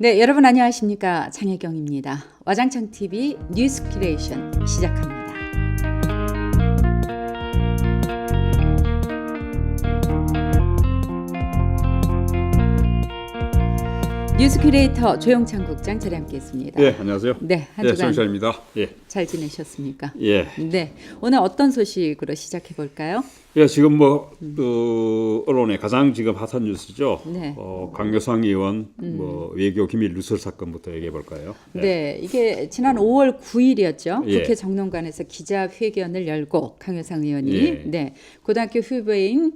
네, 여러분 안녕하십니까? 장혜경입니다. 와장창 TV 뉴스 큐레이션 시작합니다. 뉴스 큐레이터 조영찬 국장 자리 함께했습니다. 예, 안녕하세요. 네, 한 주간 정찬입니다. 예, 잘 지내셨습니까? 예, 네, 오늘 어떤 소식으로 시작해 볼까요? 예, 지금 뭐 언론에 가장 지금 핫한 뉴스죠. 네. 강효상 의원 뭐 외교 기밀 누설 사건부터 얘기해 볼까요? 네, 이게 지난 5월 9일이었죠. 예. 국회 정론관에서 기자회견을 열고 강효상 의원이 예. 네, 고등학교 후배인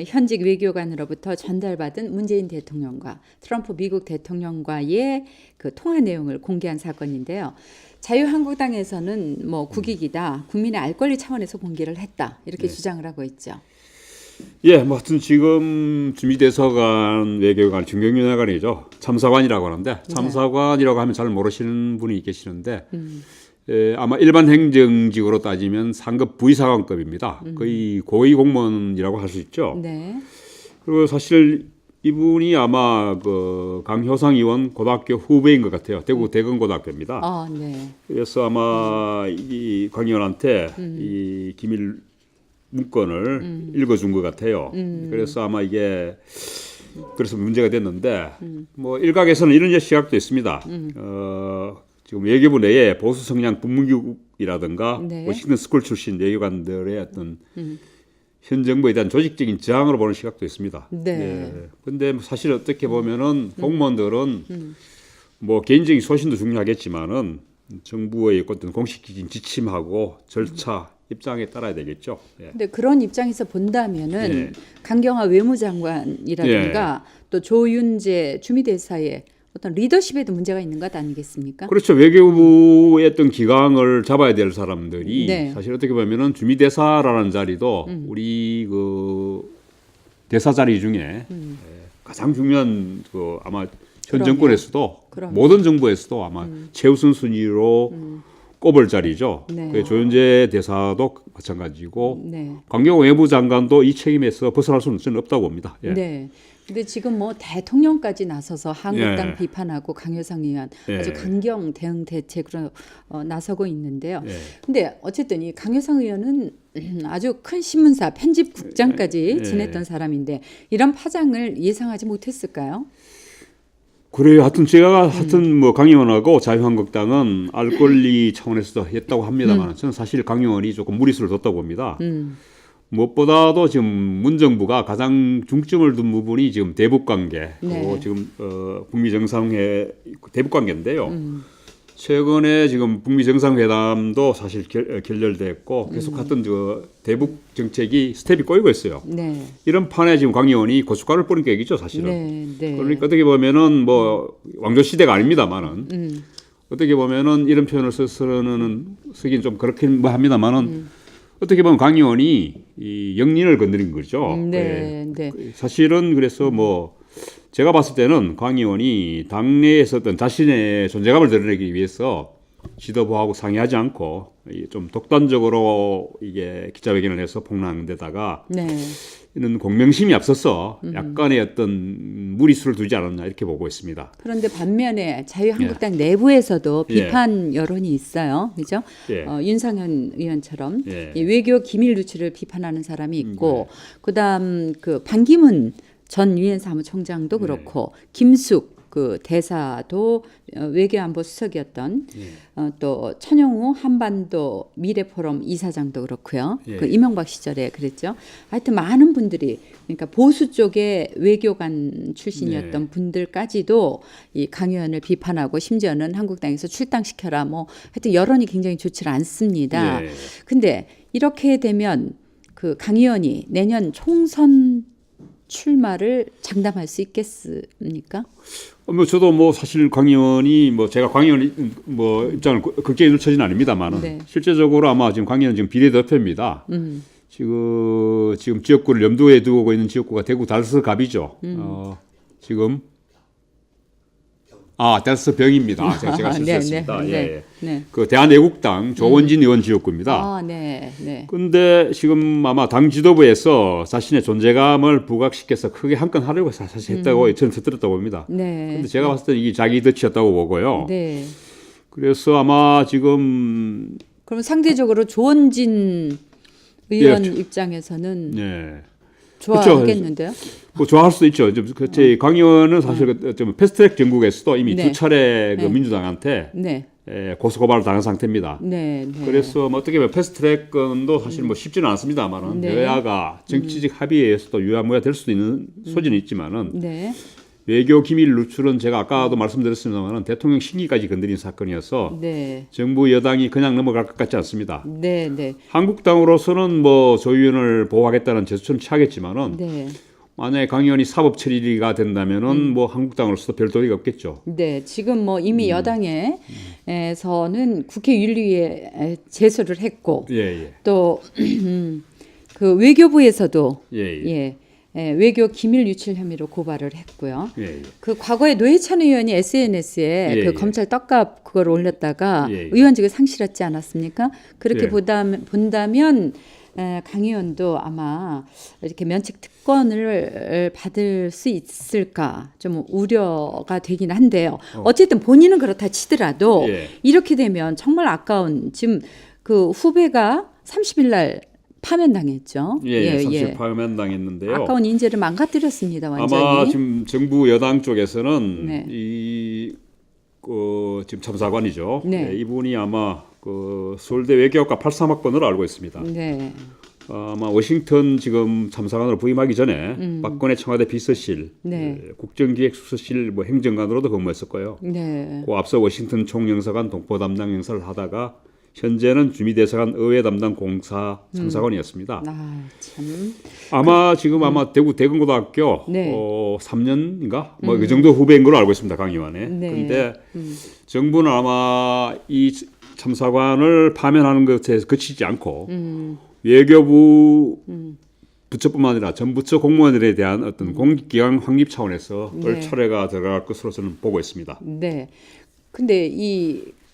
현직 외교관으로부터 전달받은 문재인 대통령과 트럼프 미국 대통령과의 그 통화 내용을 공개한 사건인데요. 자유한국당에서는 뭐 국익이다, 국민의 알 권리 차원에서 공개를 했다 이렇게 주장을 하고 있죠. 예, 뭐 하여튼 지금 주미대사관 외교관 중경위원회관이죠. 참사관이라고 하는데 참사관이라고 하면 잘 모르시는 분이 계시는데 아마 일반 행정직으로 따지면 상급 부의사관급입니다. 거의 고위 공무원이라고 할 수 있죠. 네, 그리고 사실 이분이 아마 그 강효상 의원 고등학교 후배인 것 같아요. 대구 대건고등학교입니다. 아, 네, 그래서 아마 이 강 의원한테 이 기밀 문건을 읽어준 것 같아요. 그래서 아마 이게 그래서 문제가 됐는데 뭐 일각에서는 이런 시각도 있습니다. 지금 외교부 내에 보수 성향 북문교국이라든가 네. 워싱턴 스쿨 출신 외교관들의 어떤 현 정부에 대한 조직적인 저항으로 보는 시각도 있습니다. 네. 그런데 사실 어떻게 보면은 공무원들은 뭐 개인적인 소신도 중요하겠지만은 정부의 어떤 공식적인 지침하고 절차 입장에 따라야 되겠죠. 예. 근데 그런 입장에서 본다면은 예. 강경화 외무장관이라든가 또 조윤재 주미대사의 어떤 리더십에도 문제가 있는 것 아니겠습니까? 그렇죠. 외교부의 어떤 기강을 잡아야 될 사람들이 네. 사실 어떻게 보면은 주미대사라는 자리도 우리 그 대사 자리 중에 가장 중요한 그 아마 현 그럼요. 정권에서도 그럼요. 모든 정부에서도 아마 최우선 순위로 꼽을 자리죠. 네. 그 조윤재 대사도 마찬가지고 네. 강경화 외무장관도 이 책임에서 벗어날 수는 저는 없다고 봅니다. 예. 네. 근데 지금 뭐 대통령까지 나서서 한국당 예. 비판하고 강효상 의원 예. 아주 강경 대응 대책으로 나서고 있는데요. 예. 근데 어쨌든 이 강효상 의원은 아주 큰 신문사 편집국장까지 예. 지냈던 사람인데 이런 파장을 예상하지 못했을까요? 그래요. 하여튼 뭐 강 의원하고 자유한국당은 알 권리 차원에서 했다고 합니다만 저는 사실 강 의원이 조금 무리수를 뒀다고 봅니다. 무엇보다도 지금 문정부가 가장 중점을 둔 부분이 지금 대북 관계, 네. 그리고 지금 북미 정상회 대북 관계인데요. 최근에 지금 북미 정상회담도 사실 결렬됐고 계속했던 저 대북 정책이 스텝이 꼬이고 있어요. 네. 이런 판에 지금 강 의원이 고춧가루를 뿌린 계획이죠, 사실은. 네. 네. 그러니까 어떻게 보면은 뭐 왕조 시대가 아닙니다만은 어떻게 보면은 이런 표현을 쓰긴 좀 그렇긴 뭐 합니다만은 어떻게 보면 강 의원이 이 영린을 건드린 거죠. 네. 네. 사실은 그래서 뭐 제가 봤을 때는 강 의원이 당내에서 어떤 자신의 존재감을 드러내기 위해서 지도부하고 상의하지 않고 좀 독단적으로 이게 기자회견을 해서 폭로하는 데다가 네. 이런 공명심이 앞서서 약간의 어떤 무리수를 두지 않았나 이렇게 보고 있습니다. 그런데 반면에 자유한국당 내부에서도 예. 비판 여론이 있어요. 그죠? 예. 윤상현 의원처럼 예. 이 외교 기밀 누출을 비판하는 사람이 있고 그다음 그 반기문 전 유엔 사무총장도 그렇고 김숙 그 대사도 외교안보 수석이었던 또 천영우 한반도 미래포럼 이사장도 그렇고요. 예. 그 이명박 시절에 그랬죠. 하여튼 많은 분들이 그러니까 보수 쪽의 외교관 출신이었던 분들까지도 이 강 의원을 비판하고 심지어는 한국당에서 출당시켜라 뭐 하여튼 여론이 굉장히 좋지 않습니다. 예. 근데 이렇게 되면 그 강 의원이 내년 총선 출마를 장담할 수 있겠습니까? 뭐 저도 뭐 사실 강 의원이 뭐 제가 강 의원 뭐 입장을 극적인 처지는 아닙니다만은 네. 실제적으로 아마 지금 강 의원 지금 비례대표입니다. 지금 지역구를 염두에 두고 있는 지역구가 대구 달서갑이죠. 지금 델스 병입니다. 제가 실수했습니다. 네, 예, 예. 네. 그 대한애국당 조원진 의원 지역구입니다. 네, 네. 근데 지금 아마 당 지도부에서 자신의 존재감을 부각시켜서 크게 한 건 하려고 사실 했다고 저는 들었다고 봅니다. 네. 근데 제가 봤을 때 이게 자기 덫이었다고 보고요. 네. 그래서 아마 지금 그럼 상대적으로 조원진 의원 입장에서는 예. 좋아하겠는데요? 뭐 좋아할 수도 있죠. 제 강 의원은 사실 좀 패스트트랙 전국에서도 이미 네. 두 차례 그 민주당한테 네. 고소 고발을 당한 상태입니다. 네. 네. 그래서 뭐 어떻게 보면 패스트트랙 건도 사실 뭐 쉽지는 않습니다만은 네. 여야가 정치적 합의에 의해서도 유야무야 될 수도 있는 소지는 있지만은 네. 외교 기밀 누출은 제가 아까도 말씀드렸습니다만은 대통령 신기까지 건드린 사건이어서 네. 정부 여당이 그냥 넘어갈 것 같지 않습니다. 네. 네. 한국당으로서는 뭐 조 의원을 보호하겠다는 제스처는 취하겠지만은 네. 만약에 강 의원이 사법 처리가 된다면은 뭐 한국당으로서도 별 도리가 없겠죠. 네, 지금 뭐 이미 여당에서는 국회 윤리위에 제소를 했고 예, 예. 또 그 외교부에서도 예. 외교 기밀 유출 혐의로 고발을 했고요. 예. 그 과거에 노회찬 의원이 SNS에 예, 그 예. 검찰 떡값 그걸 올렸다가 예, 예. 의원직을 상실했지 않았습니까? 그렇게 예. 본다면 강 의원도 아마 이렇게 면책 특권을 받을 수 있을까 좀 우려가 되긴 한데요. 어쨌든 본인은 그렇다 치더라도 예. 이렇게 되면 정말 아까운 지금 그 후배가 30일 날 파면당했죠. 예, 38만 당했는데요. 아까운 인재를 망가뜨렸습니다. 완전히. 아마 지금 정부 여당 쪽에서는 네. 지금 참사관이죠. 네. 이분이 아마 그 서울대 외교학과 83학번으로 알고 있습니다. 네. 아마 워싱턴 지금 참사관으로 부임하기 전에 박근혜 청와대 비서실, 네. 국정기획수석실 뭐 행정관으로도 근무했었고요. 네. 그 앞서 워싱턴 총영사관 동포 담당 영사를 하다가 현재는 주미대사관 의회 담당 공사 참사관이었습니다. 아, 참. 아마 지금 아마 대구 대근고등학교 네. 3년인가 뭐 그 정도 후배인 걸로 알고 있습니다. 강 의원에. 네. 그런데 정부는 아마 이 참사관을 파면하는 것에 그치지 않고 외교부 부처뿐만 아니라 전 부처 공무원들에 대한 어떤 공직기강 확립 차원에서 네. 철회가 들어갈 것으로 저는 보고 있습니다. 네. 근데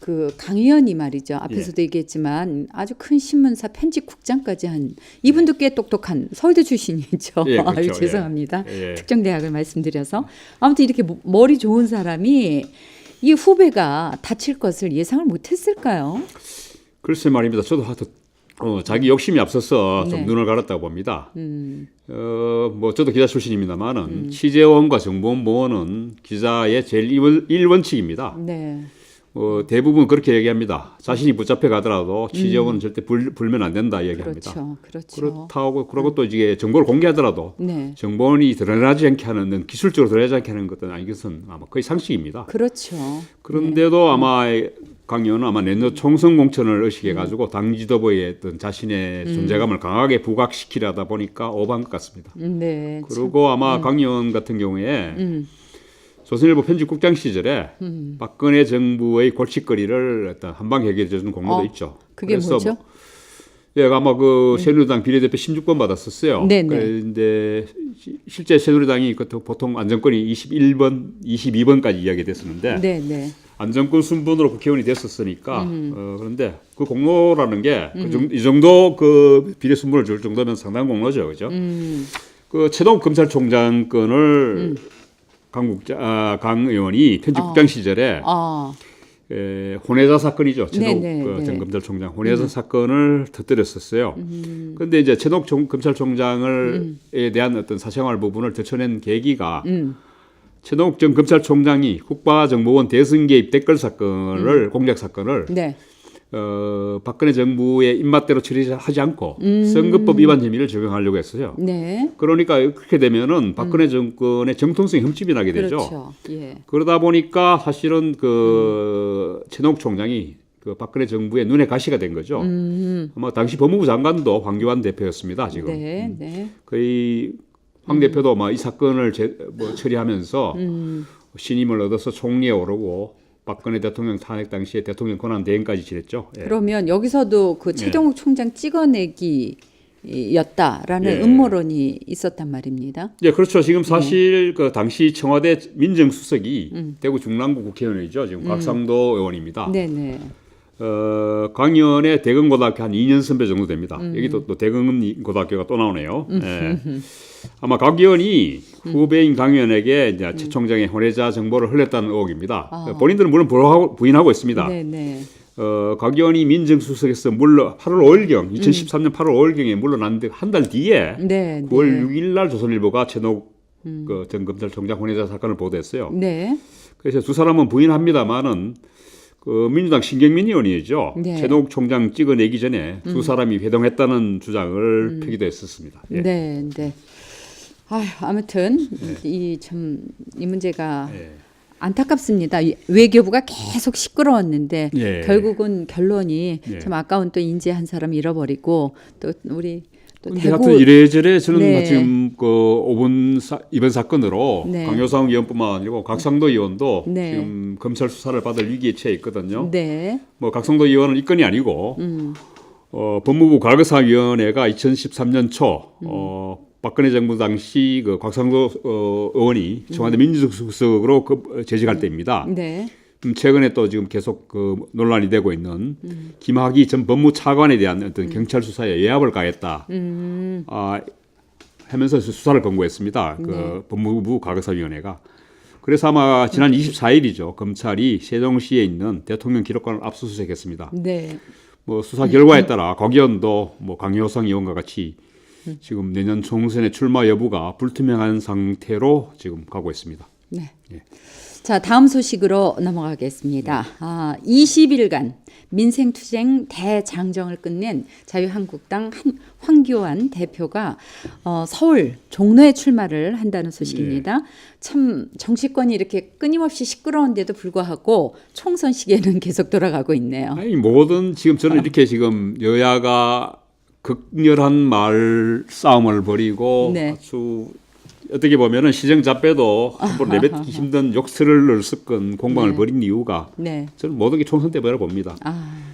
그 강 의원이 말이죠. 앞에서도 얘기했지만 아주 큰 신문사 편집국장까지 한 이분도 꽤 똑똑한 서울대 출신이죠. 예, 그렇죠. 아유, 죄송합니다. 예. 특정 대학을 말씀드려서 아무튼 이렇게 머리 좋은 사람이 이 후배가 다칠 것을 예상을 못했을까요? 글쎄 말입니다. 저도 자기 욕심이 앞서서 좀 네. 눈을 가렸다고 봅니다. 뭐 저도 기자 출신입니다만은 취재원과 정보원 보호는 기자의 제일 1원칙입니다. 네. 대부분 그렇게 얘기합니다. 자신이 붙잡혀 가더라도 취재원은 절대 불면 안 된다 얘기합니다. 그렇죠. 그렇다고 그리고 또 이게 정보를 공개하더라도 네. 정보원이 드러나지 않게 하는 기술적으로 드러나지 않게 하는 것은 이것은 아마 거의 상식입니다. 그렇죠. 그런데도 아마 강 의원은 아마 내년 총선 공천을 의식해 가지고 당 지도부의 어떤 자신의 존재감을 강하게 부각시키려다 보니까 오버한 것 같습니다. 네. 그리고 아마 강 의원 같은 경우에 조선일보 편집국장 시절에 박근혜 정부의 골칫거리를 어떤 한방 해결해 주는 공로도 있죠. 그게 뭐죠? 예, 아마 그 새누리당 비례대표 16번 받았었어요. 네네. 그런데 실제 새누리당이 보통 안정권이 21번, 22번까지 이야기됐었는데 네. 안정권 순번으로 국회의원이 됐었으니까 그런데 그 공로라는 게 이 정도 그 비례 순번을 줄 정도면 상당한 공로죠, 그죠? 그 최동욱 검찰총장 건을 강 의원이 편집국장 시절에 혼외자 사건이죠. 최동욱 전 검찰총장 혼외자 사건을 터뜨렸었어요. 그런데 이제 최동욱 검찰총장에 대한 어떤 사생활 부분을 드러낸 계기가 최동욱 전 검찰총장이 국가정보원 대선 개입 댓글 사건을 공작 사건을 네. 박근혜 정부의 입맛대로 처리하지 않고 선거법 위반 혐의를 적용하려고 했어요. 네. 그러니까 그렇게 되면은 박근혜 정권의 정통성이 흠집이 나게 되죠. 그렇죠. 예. 그러다 보니까 사실은 그 최동욱 총장이 그 박근혜 정부의 눈에 가시가 된 거죠. 아마 당시 법무부 장관도 황교안 대표였습니다. 지금 네. 거의 황 대표도 이 사건을 처리하면서 신임을 얻어서 총리에 오르고 박근혜 대통령 탄핵 당시에 대통령 권한 대행까지 지냈죠. 예. 그러면 여기서도 그 최동욱 총장 찍어내기 였다라는 예. 음모론이 있었단 말입니다. 예, 그렇죠. 지금 사실 그 당시 청와대 민정수석이 대구 중랑구 국회의원이죠. 지금 곽상도 의원입니다. 네네. 강 의원의 대검고등학교 한 2년 선배 정도 됩니다. 여기 또 대검고등학교가 또 나오네요. 예. 아마 각 의원이 후배인 강 의원에게 이제 최 총장의 혼외자 정보를 흘렸다는 의혹입니다. 본인들은 물론 부인하고 있습니다. 네네. 각 의원이 민정수석에서 8월 5일경, 2013년 8월 5일경에 물러났는데 한 달 뒤에 네. 9월 6일 날 조선일보가 최노 전 검찰총장 혼외자 사건을 보도했어요. 네. 그래서 두 사람은 부인합니다만은 그 민주당 신경민 의원이죠. 네. 최동욱 총장 찍어내기 전에 두 사람이 회동했다는 주장을 펴기도 했었습니다. 예. 네. 네. 아무튼 이 문제가 예. 안타깝습니다. 외교부가 계속 시끄러웠는데 예. 결국은 결론이 예. 참 아까운 또 인재 한 사람 잃어버리고 또 우리 또 근데 대구 하여튼 이래저래 저는 네. 지금 그 이번 사건으로 네. 강효상 의원뿐만 아니고 각상도 의원도 네. 지금 검찰 수사를 받을 위기에 처해 있거든요. 네. 뭐 각상도 의원은 이건이 아니고 법무부 과거사위원회가 2013년 초 박근혜 정부 당시 그 곽상도 의원이 청와대 민주수석으로 재직할 때입니다. 네. 최근에 또 지금 계속 그 논란이 되고 있는 김학의 전 법무차관에 대한 어떤 경찰 수사에 예합을 가했다. 하면서 수사를 권고했습니다. 그 법무부 과거사위원회가. 그래서 아마 지난 24일이죠. 검찰이 세종시에 있는 대통령 기록관을 압수수색했습니다. 네. 뭐 수사 결과에 따라 곽 의원도 뭐 강효상 의원과 같이 지금 내년 총선에 출마 여부가 불투명한 상태로 지금 가고 있습니다. 네. 예. 자, 다음 소식으로 넘어가겠습니다. 20일간 민생투쟁 대장정을 끝낸 자유한국당 황교안 대표가 서울 종로에 출마를 한다는 소식입니다. 참 정치권이 이렇게 끊임없이 시끄러운데도 불구하고 총선 시기에는 계속 돌아가고 있네요. 아니 뭐든 지금 저는 이렇게 지금 여야가 극렬한 말 싸움을 벌이고 네. 아주 어떻게 보면은 시정잡배도 함부로 내뱉기 힘든 욕설을 섞은 공방을 네. 벌인 이유가 네. 저는 모든 게 총선 때문이라 봅니다.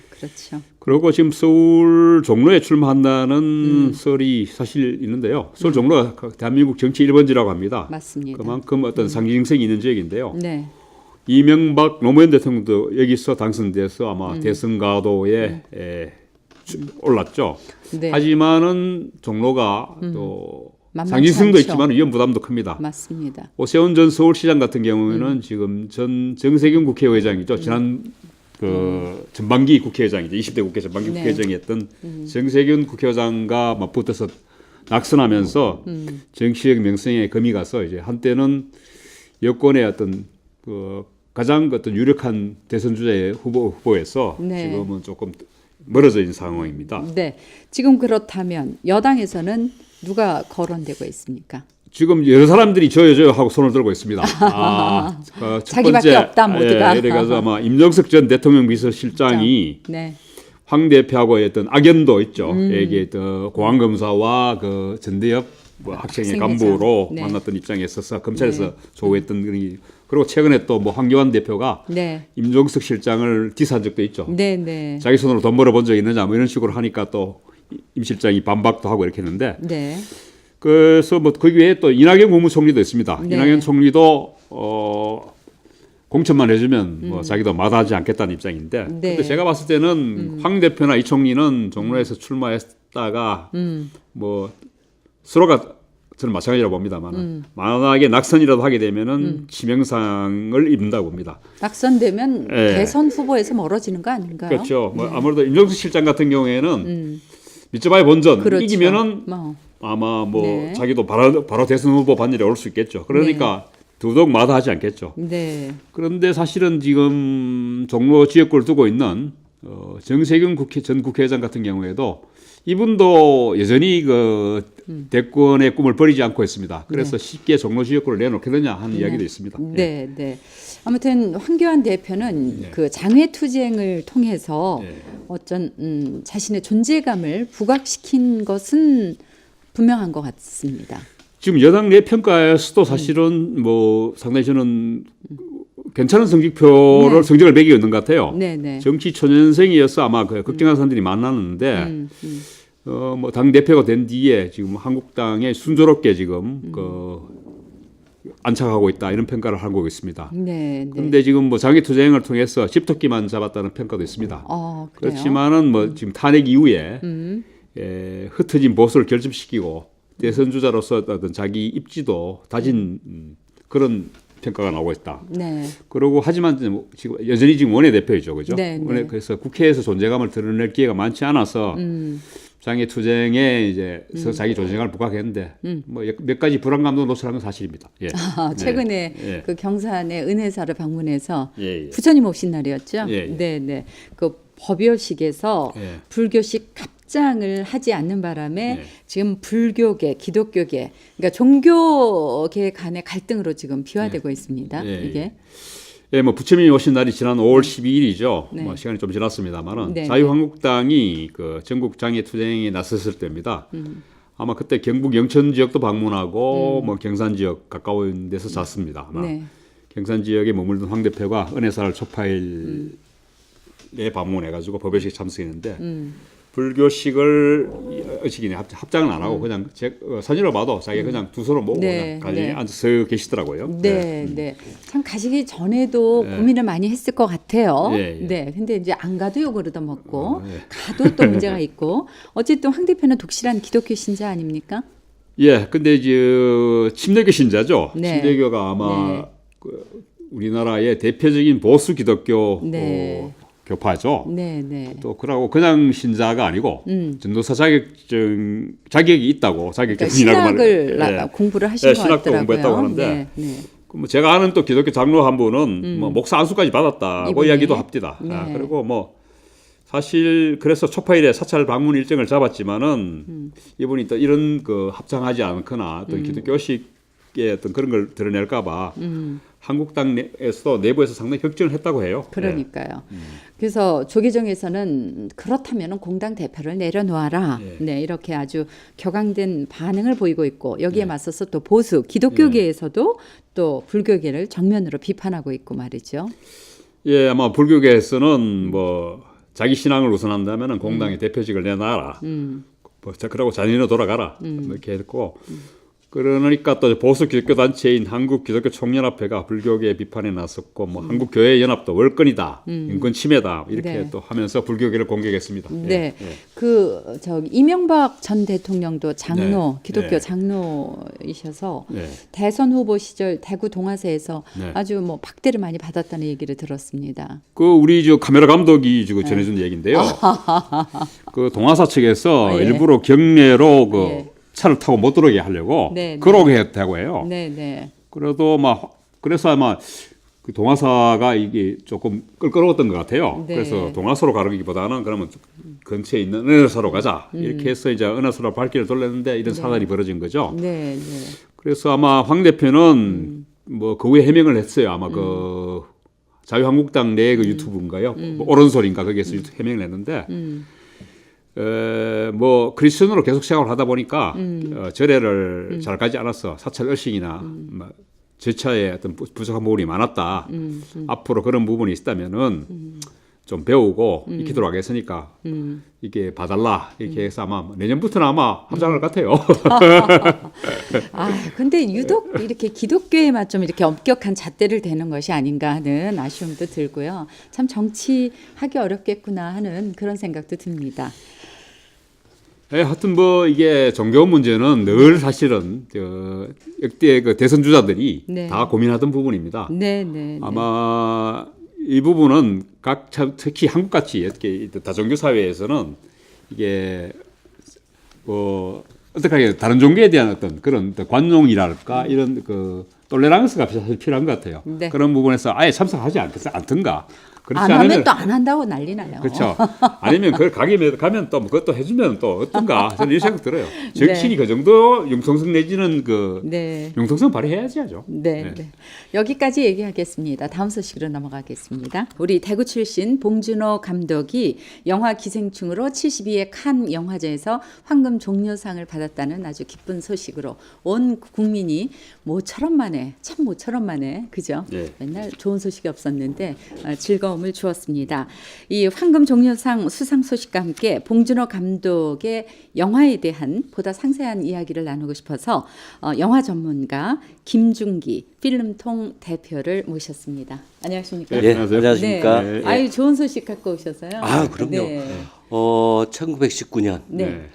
그렇죠. 그리고 지금 서울 종로에 출마한다는 설이 사실 있는데요. 서울 종로가 대한민국 정치 1번지라고 합니다. 맞습니다. 그만큼 어떤 상징성이 있는 지역인데요. 네. 이명박 노무현 대통령도 여기서 당선돼서 아마 대선 가도에 올랐죠. 네. 하지만은 종로가 또 만만치 상징성도 않죠. 있지만 위험 부담도 큽니다. 맞습니다. 오세훈 전 서울시장 같은 경우에는 지금 전 정세균 국회의장이죠. 지난 그 전반기 국회의장이죠. 20대 국회 전반기 네. 국회의장이었던 정세균 국회의장과 맞붙어서 낙선하면서 정치적 명성에 금이 가서 이제 한때는 여권의 어떤 그 가장 어떤 유력한 대선 주자의 후보에서 네. 지금은 조금 멀어져 있는 상황입니다. 네. 지금 그렇다면 여당에서는 누가 거론되고 있습니까? 지금 여러 사람들이 저요 하고 손을 들고 있습니다. 첫 자기밖에 없다, 모두가. 예, 그래서 아마 임종석 전 대통령 비서실장이 네. 황 대표하고의 어떤 악연도 있죠. 이게 공안검사와 그 전대협 학생회 간부로 네. 만났던 입장에 있어서 검찰에서 조우했던 그런 그리고 최근에 또 뭐 황교안 대표가 네. 임종석 실장을 디스한 적도 있죠. 네, 네. 자기 손으로 돈 벌어본 적 있느냐 뭐 이런 식으로 하니까 또 임 실장이 반박도 하고 이렇게 했는데 네. 그래서 뭐 그 외에 또 이낙연 국무총리도 있습니다. 네. 이낙연 총리도 공천만 해주면 뭐 자기도 마다하지 않겠다는 입장인데 네. 근데 제가 봤을 때는 황 대표나 이 총리는 종로에서 출마했다가 뭐 서로가 저는 마찬가지라고 봅니다만 만약에 낙선이라도 하게 되면은 치명상을 입는다고 봅니다. 낙선되면 예. 대선 후보에서 멀어지는 거 아닌가요? 그렇죠. 뭐 아무래도 임종석 실장 같은 경우에는 밑져봐야 본전 그렇죠. 이기면은 뭐. 아마 뭐 네. 자기도 바로 대선 후보 반열에 올 수 있겠죠. 그러니까 더더욱 마다하지 않겠죠. 네. 그런데 사실은 지금 종로 지역구를 두고 있는 정세균 전 국회의장 같은 경우에도 이분도 여전히 그 대권의 꿈을 버리지 않고 있습니다. 그래서 쉽게 종로 지역구를 내놓겠느냐 하는 이야기도 있습니다. 네, 네. 아무튼 황교안 대표는 그 장외 투쟁을 통해서 어쩐 자신의 존재감을 부각시킨 것은 분명한 것 같습니다. 지금 여당 내 평가에서도 사실은 뭐 상당히 저는 괜찮은 성적을 매기고 있는 것 같아요. 네, 네. 정치 초년생이어서 아마 그 걱정하는 사람들이 많았는데 뭐 당 대표가 된 뒤에 지금 한국당에 순조롭게 지금 안착하고 있다 이런 평가를 하고 있습니다. 네, 네. 그런데 지금 뭐 장기 투쟁을 통해서 집토끼만 잡았다는 평가도 있습니다. 그래요? 그렇지만은 뭐 지금 탄핵 이후에 흩어진 보수를 결집시키고 대선 주자로서 어떤 자기 입지도 다진 그런 평가가 나오고 있다. 네. 그리고 하지만 지금 여전히 지금 원내대표이죠, 그죠? 네, 네. 그래서 국회에서 존재감을 드러낼 기회가 많지 않아서 장애 투쟁에 이제 자기 존재감을 부각했는데 뭐 몇 가지 불안감도 노출한 건 사실입니다. 예. 최근에 예. 그 경산의 은혜사를 방문해서 예, 예. 부처님 오신 날이었죠. 예, 예. 네, 네. 그 법요식에서 예. 불교식 합장을 하지 않는 바람에 예. 지금 불교계, 기독교계, 그러니까 종교계 간의 갈등으로 지금 비화되고 있습니다. 예, 예. 이게. 예, 뭐 부처님이 오신 날이 지난 5월 12일이죠. 네. 뭐 시간이 좀 지났습니다만은 네, 자유한국당이 그 전국 장애 투쟁에 나섰을 때입니다. 아마 그때 경북 영천 지역도 방문하고 뭐 경산 지역 가까운 데서 잤습니다. 아마 네. 경산 지역에 머물던 황 대표가 은혜사를 초파일에 방문해가지고 법요식에 참석했는데 불교식을 의식이네 합장은 안 하고 그냥 사진을 봐도 자기가 그냥 두 손을 모으고 네, 그냥 가만히 네. 앉아서 계시더라고요. 네, 네. 참 가시기 전에도 고민을 많이 했을 것 같아요. 예, 예. 네. 근데 이제 안 가도 욕을 얻어먹고 예. 가도 또 문제가 있고 어쨌든 황 대표는 독실한 기독교 신자 아닙니까? 예, 근데 이제 침례교 신자죠. 네. 침례교가 아마 네. 그 우리나라의 대표적인 보수 기독교 네. 교파죠. 네, 네. 또 그러고 그냥 신자가 아니고 전도사 자격이 있다고 그러니까 자격증이라고 신학을 공부를 하신 것 신학도 같더라고요. 공부했다고 하는데 네, 네. 뭐 제가 아는 또 기독교 장로 한 분은 뭐 목사 안수까지 받았다고 이분이? 이야기도 합니다. 네. 그리고 뭐 사실 그래서 초파일에 사찰 방문 일정을 잡았지만은 이분이 또 이런 그 합장하지 않거나 어떤 기독교식의 어떤 그런 걸 드러낼까봐 한국당 내에서 내부에서 상당히 걱정을 했다고 해요. 그러니까요. 그래서 조계종에서는 그렇다면 공당 대표를 내려놓아라. 예. 네, 이렇게 아주 격앙된 반응을 보이고 있고 여기에 맞서서 또 보수 기독교계에서도 또 불교계를 정면으로 비판하고 있고 말이죠. 예, 아마 불교계에서는 뭐 자기 신앙을 우선한다면은 공당의 대표직을 내놔라. 뭐 그러고 자연으로 돌아가라. 뭐 이렇게 했고. 그러니까 또 보수 기독교 단체인 한국 기독교 총연합회가 불교계 비판에 나섰고 뭐 한국 교회 연합도 월권이다, 인권 침해다 이렇게 네. 또 하면서 불교계를 공격했습니다. 네, 예, 예. 그 저기 이명박 전 대통령도 장로, 네. 기독교 네. 장로이셔서 네. 대선 후보 시절 대구 동아세에서 네. 아주 뭐 박대를 많이 받았다는 얘기를 들었습니다. 그 우리 저 카메라 감독이 지금 전해준 얘기인데요. 그 동아사 측에서 예. 일부러 경례로 그 예. 차를 타고 못 들어오게 하려고 네, 네. 그러게 했다고 해요. 네, 네. 그래도 막 그래서 아마 그 동화사가 이게 조금 끌끌었던 것 같아요. 네. 그래서 동화사로 가기보다는 그러면 근처에 있는 은하사로 가자 이렇게 해서 이제 은하사로 발길을 돌렸는데 이런 사단이 벌어진 거죠. 네, 네. 그래서 아마 황 대표는 뭐 그 후에 해명을 했어요. 아마 그 자유한국당 내 그 유튜브인가요? 뭐 오른솔인가 거기에서 해명을 했는데. 뭐 크리스천으로 계속 생활을 하다 보니까 절에를 잘 가지 않았어. 사찰 의식이나 뭐 절차에 어떤 부족한 부분이 많았다. 앞으로 그런 부분이 있다면은 좀 배우고 익히도록 하겠으니까 이게 봐달라 이렇게 해서 아마 내년부터는 아마 합장할 것 같아요. 아, 근데 유독 이렇게 기독교에만 좀 이렇게 엄격한 잣대를 대는 것이 아닌가 하는 아쉬움도 들고요. 참 정치하기 어렵겠구나 하는 그런 생각도 듭니다. 네, 하여튼 뭐 이게 종교 문제는 늘 사실은 역대 그 대선 주자들이 네. 다 고민하던 부분입니다. 네, 네. 아마 이 부분은 특히 한국같이 이렇게 다종교 사회에서는 이게 뭐 어떻게 다른 종교에 대한 어떤 그런 관용이랄까 이런 그 톨레랑스가 사실 필요한 것 같아요. 네. 그런 부분에서 아예 참석하지 않든가. 그렇지 안 하면 않으면 또 안 한다고 난리 나요. 그렇죠. 아니면 그걸 가면 또 뭐 그것도 해주면 또 어떤가 저는 이런 생각 들어요. 정치인이 그 정도 융통성 내지는 그 네. 융통성 발휘해야지 하죠. 네, 네. 네. 여기까지 얘기하겠습니다. 다음 소식으로 넘어가겠습니다. 우리 대구 출신 봉준호 감독이 영화 기생충으로 72회 칸 영화제에서 황금 종려상을 받았다는 아주 기쁜 소식으로 온 국민이 모처럼 만에 그죠? 네. 맨날 좋은 소식이 없었는데 즐거운 즐거움을 주었습니다. 이 황금 종려상 수상 소식과 함께 봉준호 감독의 영화에 대한 보다 상세한 이야기를 나누고 싶어서 영화 전문가 김중기 필름통 대표를 모셨습니다. 안녕하십니까? 네, 안녕하십니까? 네. 아유, 좋은 소식 갖고 오셔서요. 아, 그럼요. 네. 1919년 네.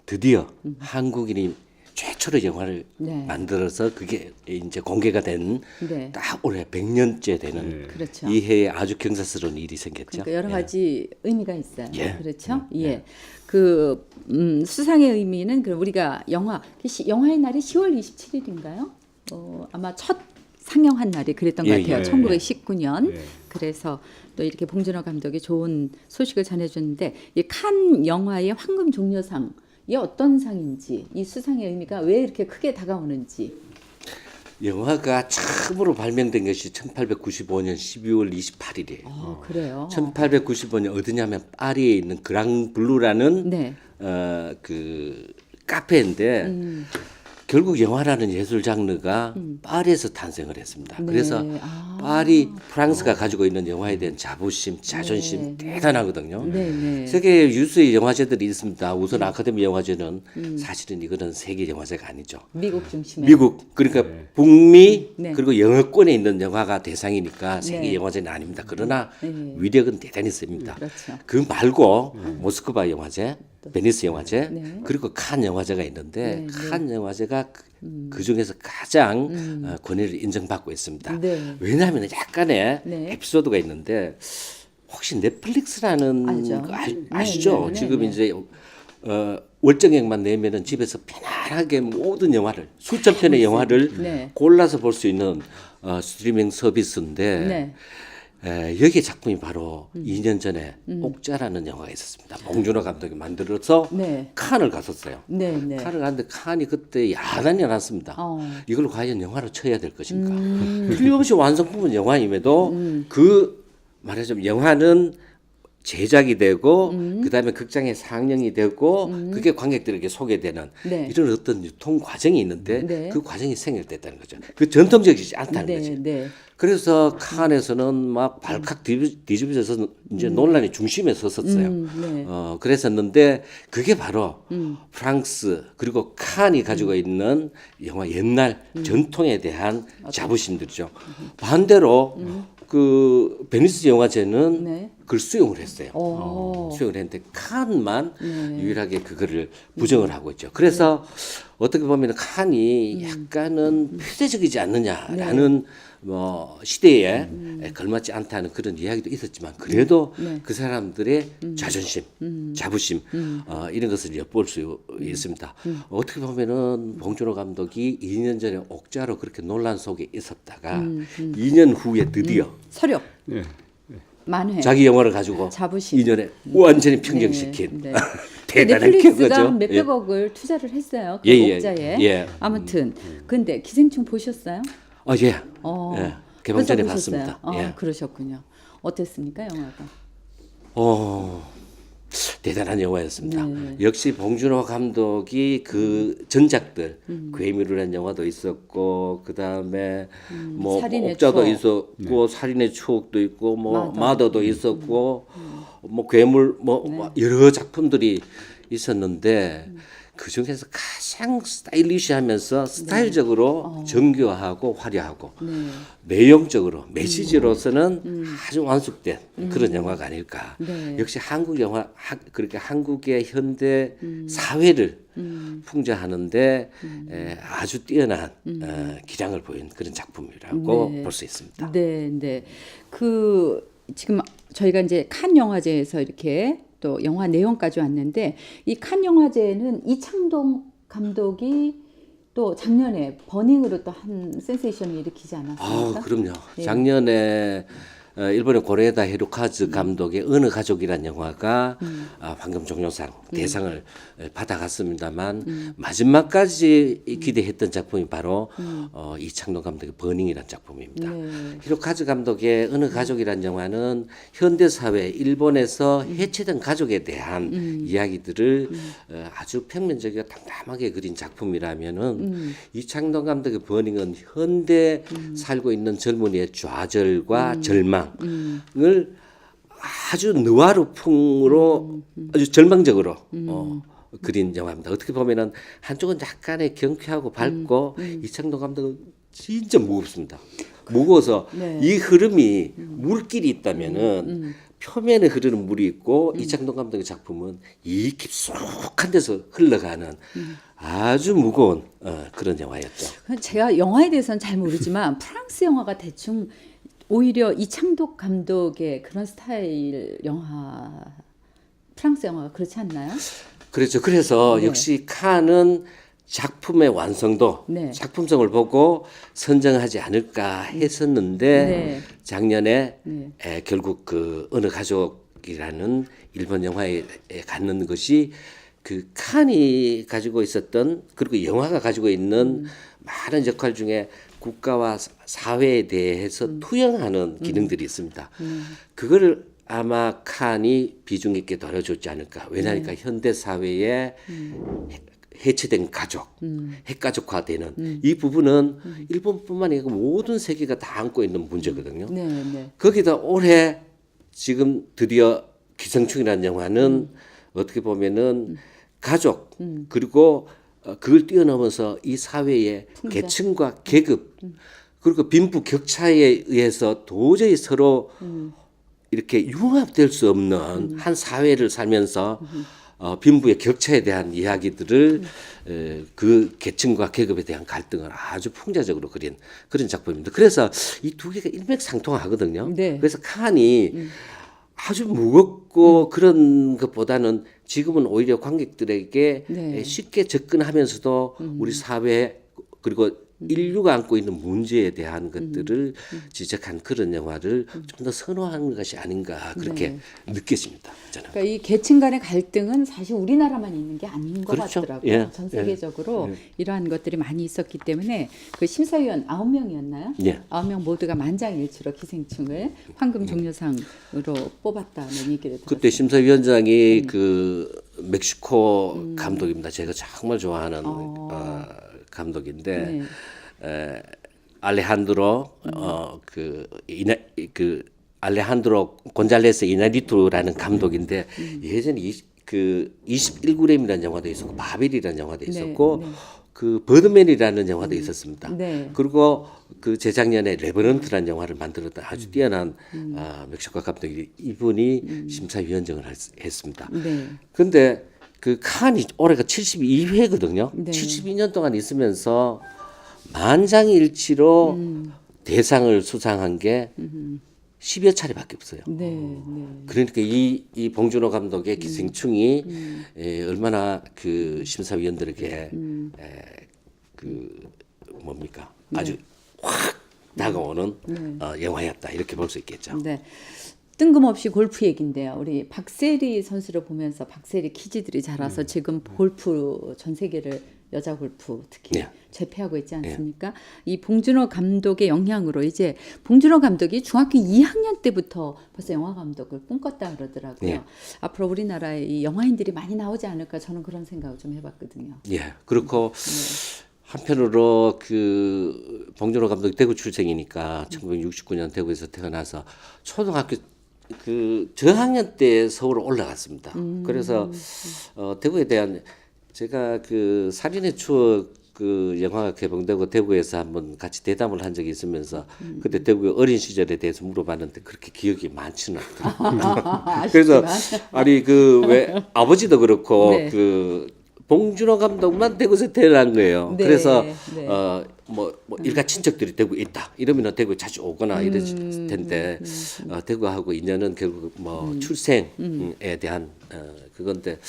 드디어 한국인이 최초로 영화를 네. 만들어서 그게 이제 공개가 된 네. 딱 올해 100년째 되는 그렇죠. 이 해에 아주 경사스러운 일이 생겼죠. 그러니까 여러 가지 의미가 있어요. 예. 그렇죠? 예. 그 수상의 의미는 그 우리가 영화의 날이 10월 27일인가요? 아마 첫 상영한 날이 그랬던 것 예, 같아요. 예. 1919년. 예. 그래서 또 이렇게 봉준호 감독이 좋은 소식을 전해줬는데 이 칸 영화의 황금 종려상 이 어떤 상인지 이 수상의 의미가 왜 이렇게 크게 다가오는지. 영화가 처음으로 발명된 것이 1895년 12월 28일이에요. 그래요. 1895년 어디냐면 파리에 있는 그랑블루라는 네. 그 카페인데 결국 영화라는 예술 장르가 파리에서 탄생을 했습니다. 네. 그래서 파리 프랑스가 가지고 있는 영화에 대한 자부심, 자존심 대단하거든요. 네, 네. 세계 유수의 영화제들이 있습니다. 우선 아카데미 영화제는 사실은 이거는 세계 영화제가 아니죠. 미국 중심에. 미국 그러니까 북미 네. 그리고 영어권에 있는 영화가 대상이니까 세계 네. 영화제는 아닙니다. 그러나 네. 위력은 대단히 셉니다. 그렇죠. 그 말고 모스크바 영화제, 베니스 영화제, 네. 그리고 칸 영화제가 있는데 네, 칸 영화제가 그 중에서 가장 권위를 인정받고 있습니다. 네. 왜냐하면 약간의 네. 에피소드가 있는데 혹시 넷플릭스라는 알죠. 거 네, 아시죠? 네, 네, 지금 네. 이제 월정액만 내면은 집에서 편안하게 모든 영화를 수천 편의 영화를 네. 골라서 볼 수 있는 스트리밍 서비스인데 네. 여기에 작품이 바로 2년 전에 옥자라는 영화가 있었습니다. 봉준호 감독이 만들어서 네. 칸을 갔었어요. 네, 네. 칸을 갔는데 칸이 그때 야단이 났습니다. 어. 이걸 과연 영화로 쳐야 될 것인가? 틀림없이 완성품은 영화임에도 그 말하자면 영화는 제작이 되고 그다음에 극장에 상영이 되고 그게 관객들에게 소개되는 네. 이런 어떤 유통 과정이 있는데 네. 그 과정이 생략됐다는 거죠. 그 전통적이지 않다는 네, 거죠. 네. 그래서 칸에서는 막 발칵 뒤집어져서 이제 논란의 중심에 섰었어요. 네. 그랬었는데 그게 바로 프랑스 그리고 칸이 가지고 있는 영화 옛날 전통에 대한 자부심들이죠. 반대로 그 베니스 영화제는 네. 그걸 수용을 했어요. 오. 수용을 했는데 칸만 유일하게 그거를 부정을 하고 있죠. 그래서 어떻게 보면 칸이 약간은 폐쇄적이지 않느냐라는 뭐 시대에 걸맞지 않다는 그런 이야기도 있었지만 그래도 그 사람들의 자존심, 자부심 이런 것을 엿볼 수 있습니다. 어떻게 보면은 봉준호 감독이 2년 전에 옥자로 그렇게 논란 속에 있었다가 2년 후에 드디어 서력 네. 만회. 자기 영화를 가지고 자부심. 2년에 완전히 평정시킨 네. 대단한 넷플릭스가 거죠. 몇백억을 투자를 했어요. 그 예, 예. 옥자에. 예. 아무튼 근데 기생충 보셨어요? 예. 어. 개봉 전에 벌써 보셨어요? 봤습니다. 예. 그러셨군요. 어땠습니까, 영화가? 대단한 영화였습니다. 네. 역시 봉준호 감독이 그 전작들 괴물이라는 영화도 있었고 그 다음에 뭐 살인의 옥자도 추억. 있었고 살인의 추억도 있고 뭐 마더. 마더도 있었고 뭐 괴물 뭐 여러 작품들이 있었는데 그 중에서 가장 스타일리시하면서 스타일적으로 정교하고 화려하고 내용적으로 메시지로서는 아주 완숙된 그런 영화가 아닐까. 네. 역시 한국 영화 그렇게 한국의 현대 사회를 풍자하는데 아주 뛰어난 기량을 보인 그런 작품이라고 네. 볼 수 있습니다. 네, 네. 그 지금 저희가 이제 칸 영화제에서 이렇게 또 영화 내용까지 왔는데 이 칸 영화제는 이창동 감독이 또 작년에 버닝으로 또 한 센세이션을 일으키지 않았습니까? 그럼요. 예. 작년에 일본의 고레다 히로카즈 감독의 어느 가족이란 영화가 황금 종려상 대상을 받아갔습니다만 마지막까지 기대했던 작품이 바로 이창동 감독의 버닝이라는 작품입니다. 네. 히로카즈 감독의 어느 가족이란 영화는 현대 사회 일본에서 해체된 가족에 대한 이야기들을 아주 평면적이고 담담하게 그린 작품이라면은 이창동 감독의 버닝은 현대 살고 있는 젊은이의 좌절과 절망 현장을 아주 느와르풍으로 아주 절망적으로 그린 영화입니다. 어떻게 보면은 한쪽은 약간의 경쾌하고 밝고 이창동 감독은 진짜 무겁습니다. 무거워서 네. 이 흐름이 물길이 있다면은 표면에 흐르는 물이 있고 이창동 감독의 작품은 이 깊숙한 데서 흘러가는 아주 무거운 그런 영화였죠. 제가 영화에 대해서는 잘 모르지만 프랑스 영화가 대충 오히려 이창동 감독의 그런 스타일 영화, 프랑스 영화가 그렇지 않나요? 그렇죠. 그래서 네. 역시 칸은 작품의 완성도, 네. 작품성을 보고 선정하지 않을까 했었는데 네. 작년에 네. 결국 그 어느 가족이라는 일본 영화에 갖는 것이 그 칸이 가지고 있었던 그리고 영화가 가지고 있는 많은 역할 중에 국가와 사회에 대해서 투영하는 기능들이 있습니다. 그거를 아마 칸이 비중 있게 다뤄줬지 않을까. 왜냐하니까 현대 사회에 해체된 가족, 핵가족화되는 이 부분은 일본뿐만 아니라 모든 세계가 다 안고 있는 문제거든요. 네, 네. 거기다 올해 지금 드디어 기생충이라는 영화는 어떻게 보면은 가족 그리고 그걸 뛰어넘어서 이 사회의 계층과 계급 그리고 빈부 격차에 의해서 도저히 서로 이렇게 융합될 수 없는 한 사회를 살면서 빈부의 격차에 대한 이야기들을 그 계층과 계급에 대한 갈등을 아주 풍자적으로 그린 그런 작품입니다. 그래서 이 두 개가 일맥상통하거든요. 네. 그래서 칸이 아주 무겁고 그런 것보다는 지금은 오히려 관객들에게 네. 쉽게 접근하면서도 우리 사회 그리고 인류가 안고 있는 문제에 대한 것들을 지적한 그런 영화를 좀 더 선호하는 것이 아닌가 그렇게 느껴집니다. 저는. 그러니까 이 계층 간의 갈등은 사실 우리나라만 있는 게 아닌 것 그렇죠. 같더라고요. 예. 전 세계적으로 예. 이러한 것들이 많이 있었기 때문에 그 심사위원 9명이었나요? 예. 9명 모두가 만장일치로 기생충을 황금 종려상으로 뽑았다는 얘기를 들었어요. 그때 심사위원장이 그 멕시코 감독입니다. 제가 정말 좋아하는 감독인데 네. 알레한드로 그 알레한드로 곤잘레스 이나리투라는 감독인데 예전에 그 21g이라는 영화도 있었고 바벨이라는 영화도 있었고 네. 그 버드맨이라는 영화도 있었습니다. 네. 그리고 그 재작년에 레버넌트라는 영화를 만들었던 아주 뛰어난 멕시코 감독이 이분이 심사위원장을 했습니다. 네. 근데 그 칸이 올해가 72회거든요. 네. 72년 동안 있으면서 만장일치로 대상을 수상한 게 10여 차례밖에 없어요. 네. 네. 그러니까 이 봉준호 감독의 기생충이 얼마나 그 심사위원들에게 그 뭡니까 아주 확 다가오는 영화였다 이렇게 볼 수 있겠죠. 네. 뜬금없이 골프 얘기인데요. 우리 박세리 선수를 보면서 박세리 키즈들이 자라서 지금 골프 전 세계를 여자 골프 특히 네. 제패하고 있지 않습니까? 이 봉준호 감독의 영향으로 이제 봉준호 감독이 중학교 2학년 때부터 벌써 영화 감독을 꿈꿨다 그러더라고요. 네. 앞으로 우리나라에 이 영화인들이 많이 나오지 않을까 저는 그런 생각을 좀 해봤거든요. 예, 그렇고 한편으로 그 봉준호 감독이 대구 출생이니까 1969년 대구에서 태어나서 초등학교 그 저학년 때 서울로 올라갔습니다. 그래서 대구에 대한 제가 그 살인의 추억 그 영화가 개봉되고 대구에서 한번 같이 대담을 한 적이 있으면서 그때 대구의 어린 시절에 대해서 물어봤는데 그렇게 기억이 많지는 않더라고요. 그래서 아니 그 왜 아버지도 그렇고 네. 그 봉준호 감독만 대구에서 태어난 거예요. 네, 그래서 네. 뭐 일가 친척들이 대구에 있다 이러면은 대구에 자주 오거나 이랬을 텐데 대구하고 인연은 결국 뭐 출생에 대한 그건데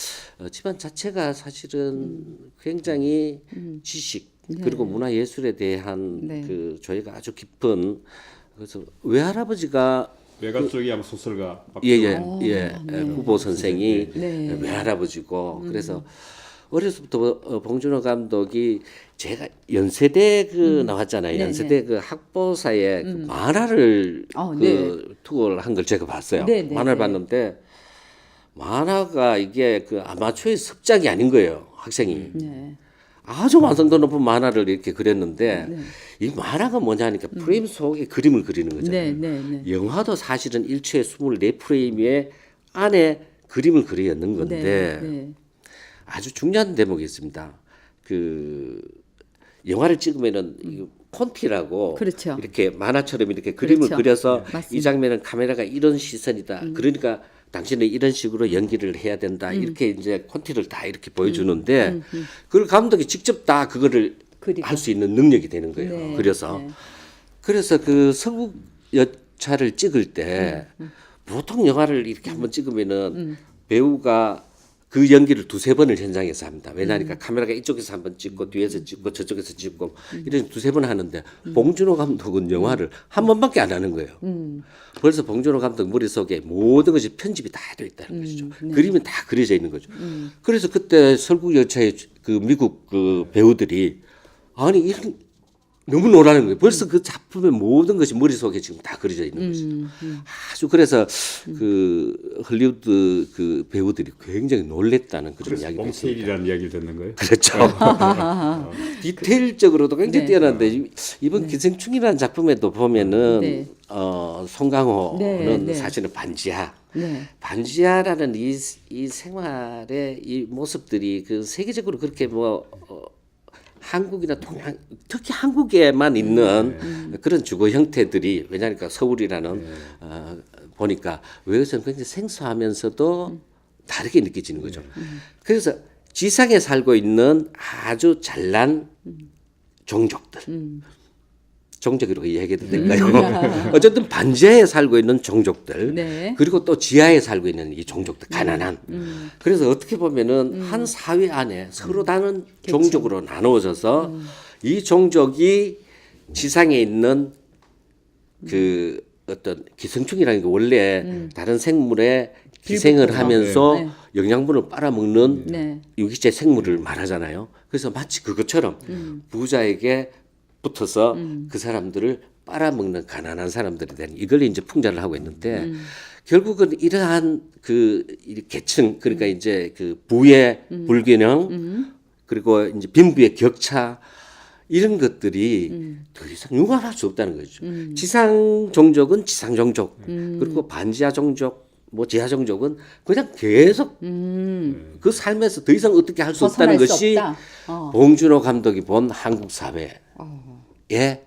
집안 자체가 사실은 굉장히 지식 그리고 문화 예술에 대한 네. 그 조예가 아주 깊은 그래서 외할아버지가 외가 쪽이 아마 소설가 예예 박정호. 예, 후보 선생이 네. 외할아버지고 그래서 어려서부터 봉준호 감독이 제가 연세대 그 나왔잖아요. 네, 연세대 그 학보사에 그 만화를 네. 투어를 한 걸 제가 봤어요. 네, 네, 만화를 네. 봤는데 만화가 이게 그 아마추어의 습작이 아닌 거예요. 학생이. 네. 아주 완성도 높은 만화를 이렇게 그렸는데 이 만화가 뭐냐 하니까 프레임 속에 그림을 그리는 거잖아요. 영화도 사실은 1초에 24프레임의 안에 그림을 그려야 하는 건데 아주 중요한 대목이 있습니다. 그 영화를 찍으면은 이 콘티라고 그렇죠. 이렇게 만화처럼 이렇게 그림을 그렇죠. 그려서 맞습니다. 이 장면은 카메라가 이런 시선이다. 그러니까 당신은 이런 식으로 연기를 해야 된다. 이렇게 이제 콘티를 다 이렇게 보여주는데 그걸 감독이 직접 다 그거를 그리고. 할 수 있는 능력이 되는 거예요. 네. 그래서 네. 그래서 그 서국 여차를 찍을 때 보통 영화를 이렇게 한번 찍으면은 배우가 그 연기를 두세 번을 현장에서 합니다. 왜냐하니까 카메라가 이쪽에서 한번 찍고 뒤에서 찍고 저쪽에서 찍고 이런 두세 번 하는데 봉준호 감독은 영화를 한 번밖에 안 하는 거예요. 벌써 봉준호 감독 머릿속에 모든 것이 편집이 다 되어 있다는 것이죠. 그림이 다 그려져 있는 거죠. 그래서 그때 설국열차의 그 미국 그 배우들이 아니 이런 너무 놀라는 거예요. 벌써 그 작품의 모든 것이 머릿속에 지금 다 그려져 있는 거죠. 아주 그래서 그 헐리우드 그 배우들이 굉장히 놀랬다는 그런 그래서 이야기가 있습니다. 몽테일이라는 이야기를 듣는 거예요. 그렇죠. 디테일적으로도 굉장히 뛰어난데 이번 기생충이라는 작품에도 보면은 송강호는 네. 사실은 반지하. 네. 반지하라는 이 생활의 이 모습들이 그 세계적으로 그렇게 뭐 한국이나 동양 특히 한국에만 있는 그런 주거 형태들이 왜냐하니까 서울이라는 보니까 외국에서는 굉장히 생소하면서도 다르게 느껴지는 거죠. 그래서 지상에 살고 있는 아주 잘난 종족들. 종족이라고 이야기해도 될까요? 어쨌든 반지하에 살고 있는 종족들 네. 그리고 또 지하에 살고 있는 이 종족들 가난한 그래서 어떻게 보면은 한 사회 안에 서로 다른 종족으로 나누어져서 이 종족이 지상에 있는 그 어떤 기생충이라는 게 원래 다른 생물에 기생을 하면서 네. 영양분을 빨아먹는 네. 유기체 생물을 말하잖아요. 그래서 마치 그것처럼 부자에게 붙어서 그 사람들을 빨아먹는 가난한 사람들이 되는 이걸 이제 풍자를 하고 있는데 결국은 이러한 그 계층 그러니까 이제 그 부의 불균형 그리고 이제 빈부의 격차 이런 것들이 더 이상 융화할 수 없다는 거죠. 지상 종족은 지상 종족 그리고 반지하 종족 뭐 지하 종족은 그냥 계속 그 삶에서 더 이상 어떻게 할 수 없다는 벗어날 수 것이 없다. 봉준호 감독이 본 한국 사회의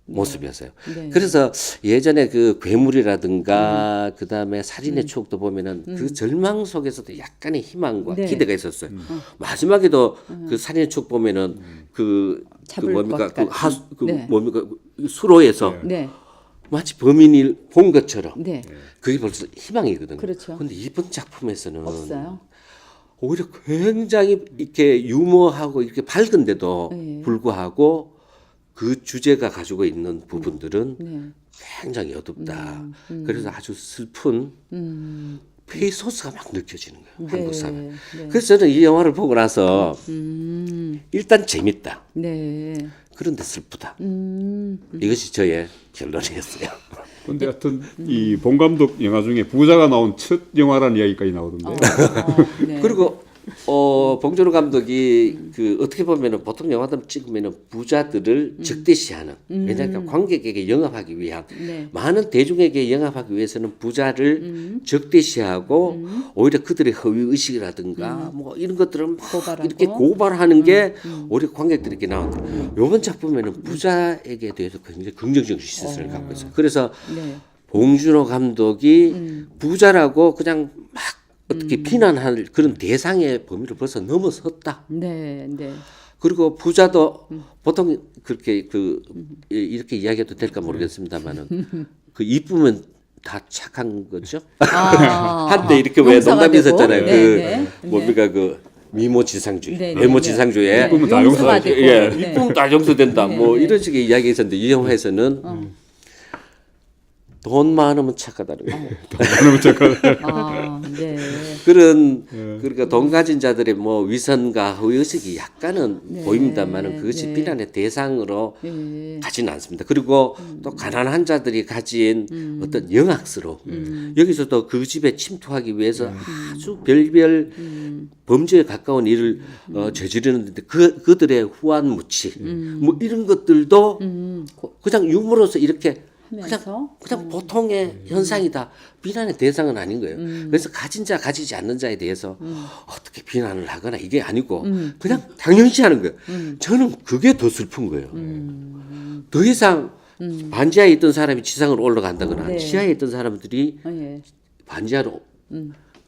모습이었어요. 네. 그래서 예전에 그 괴물이라든가 그 다음에 살인의 추억도 보면은 그 절망 속에서도 약간의 희망과 네. 기대가 있었어요. 마지막에도 그 살인의 추억 보면은 그 잡을 뭡니까 것 같은. 네. 뭡니까 수로에서 네. 마치 범인을 본 것처럼 네. 그게 벌써 희망이거든요. 그렇죠. 근데 이번 작품에서는 없어요. 오히려 굉장히 이렇게 유머하고 이렇게 밝은데도 네. 불구하고 그 주제가 가지고 있는 부분들은 네. 굉장히 어둡다. 그래서 아주 슬픈 페이소스가 막 느껴지는 거예요. 네. 한국 사회. 네. 그래서 저는 이 영화를 보고 나서 일단 재밌다. 네. 그런데 슬프다. 이것이 저의 결론이었어요. 근데 하여튼 이 봉 감독 영화 중에 부자가 나온 첫 영화라는 이야기까지 나오던데요. 네. 그리고 봉준호 감독이 그 어떻게 보면은 보통 영화들 찍으면은 부자들을 적대시하는 왜냐하면 관객에게 영합하기 위한 네. 많은 대중에게 영합하기 위해서는 부자를 적대시하고 오히려 그들의 허위 의식이라든가 뭐 이런 것들을 막 고발하고. 이렇게 고발하는 게 오히려 관객들에게 나오는데 이번 작품에는 부자에게 대해서 굉장히 긍정적인 시선을 갖고 있어요. 그래서 네. 봉준호 감독이 부자라고 그냥 막 어떻게 비난할 그런 대상의 범위를 벌써 넘어섰다. 네. 네. 그리고 부자도 보통 그렇게 이렇게 이야기해도 될까 모르겠습니다만은 그 이쁘면 다 착한 거죠. 한때 이렇게 왜 용서가 농담이 되고. 있었잖아요. 네, 그 네. 뭡니까 그 미모지상주의, 네, 네, 외모지상주의. 네. 이쁘면 다 용서가 용서하죠. 되고. 예, 네. 이쁘면 다 용서된다. 네, 뭐 네. 이런 식의 이야기 있었는데 이 영화에서는 돈 많으면 착하다는 거예요. 너무 착하다. 아, 네. 그런 그러니까 돈 가진 자들의 뭐 위선과 허위의식이 약간은 네. 보입니다만은 그것이 네. 비난의 대상으로 네. 가지는 않습니다. 그리고 또 가난한 자들이 가진 어떤 영악스러움 여기서도 그 집에 침투하기 위해서 아주 별별 범죄에 가까운 일을 저지르는데 그들의 후한 무치 뭐 이런 것들도 그냥 유머로서 이렇게 하면서 그냥 보통의 현상이다. 비난의 대상은 아닌 거예요. 그래서 가진 자 가지지 않는 자에 대해서 어떻게 비난을 하거나 이게 아니고 그냥 당연시하는 거예요. 저는 그게 더 슬픈 거예요. 더 이상 반지하에 있던 사람이 지상으로 올라간다거나 네. 지하에 있던 사람들이 예. 반지하로 게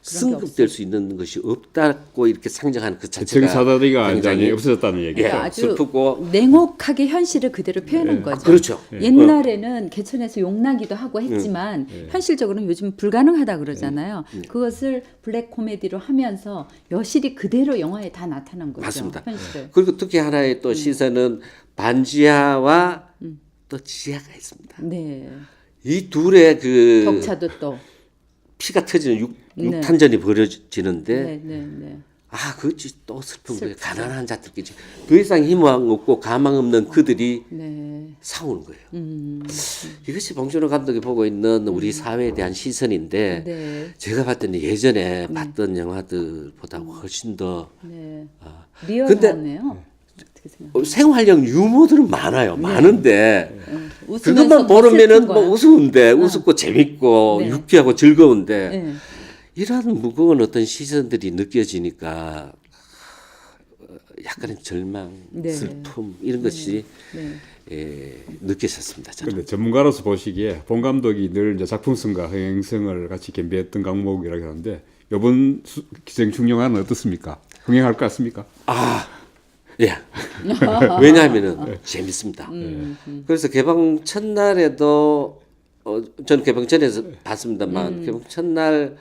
승급될 수 있는 것이 없다고 이렇게 상정하는 그 자체가 대청사다리가 굉장히 완전히 없어졌다는 예, 얘기죠. 아주 슬프고 냉혹하게 현실을 그대로 표현한 거죠. 그렇죠. 옛날에는 개천에서 용나기도 하고 했지만 현실적으로는 요즘 불가능하다 그러잖아요. 그것을 블랙 코미디로 하면서 여실히 그대로 영화에 다 나타난 거죠. 맞습니다. 현실을. 그리고 특히 하나의 또 시선은 반지하와 또 지하가 있습니다. 네. 이 둘의 그 격차도 또. 피가 터지는 네. 육탄전이 벌어지는데 네, 네, 네. 아 그것이 또 슬픈 거예요. 가난한 자들끼리 더 이상 희망 없고 가망 없는 그들이 네. 싸우는 거예요. 이것이 봉준호 감독이 보고 있는 우리 사회에 대한 시선인데 네. 제가 봤더니 예전에 봤던 영화들보다 훨씬 더 네. 근데 리얼하네요. 어떻게 생각해요? 생활형 유머들은 많아요. 많은데 웃으면서 그것만 더 모르면은 슬픈 뭐 거야. 웃으는데 웃고 재밌고 네. 유쾌하고 즐거운데 네. 이런 무거운 어떤 시선들이 느껴지니까 약간의 절망, 네. 슬픔 이런 것이 네. 느껴졌습니다. 저는. 그런데 전문가로서 보시기에 본 감독이 늘 이제 작품성과 흥행성을 같이 겸비했던 강목이라고 하는데 이번 기생충 영화는 어떻습니까? 흥행할 것 같습니까? 예. 왜냐하면은 재밌습니다. 그래서 개방 첫날에도 저는 개방 전에서 봤습니다만 개방 첫날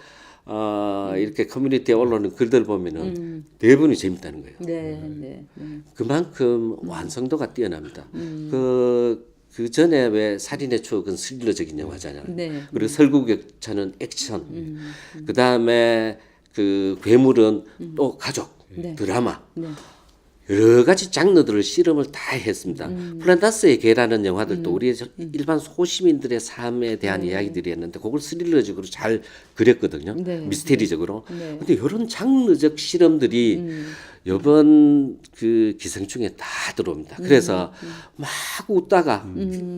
이렇게 커뮤니티에 올라오는 글들 보면은 대부분이 재밌다는 거예요. 네, 네, 네. 그만큼 완성도가 뛰어납니다. 그 전에 왜 살인의 추억은 스릴러적인 영화잖아요. 네. 그리고 설국역차는 액션. 그 다음에 그 괴물은 또 가족, 네. 드라마. 네. 여러 가지 장르들을 실험을 다 했습니다. 플란다스의 개라는 영화들도 우리 일반 소시민들의 삶에 대한 이야기들이었는데 그걸 스릴러적으로 잘 그렸거든요. 네. 미스테리적으로. 네. 근데 이런 장르적 실험들이 이번 그 기생충에 다 들어옵니다. 그래서 막 웃다가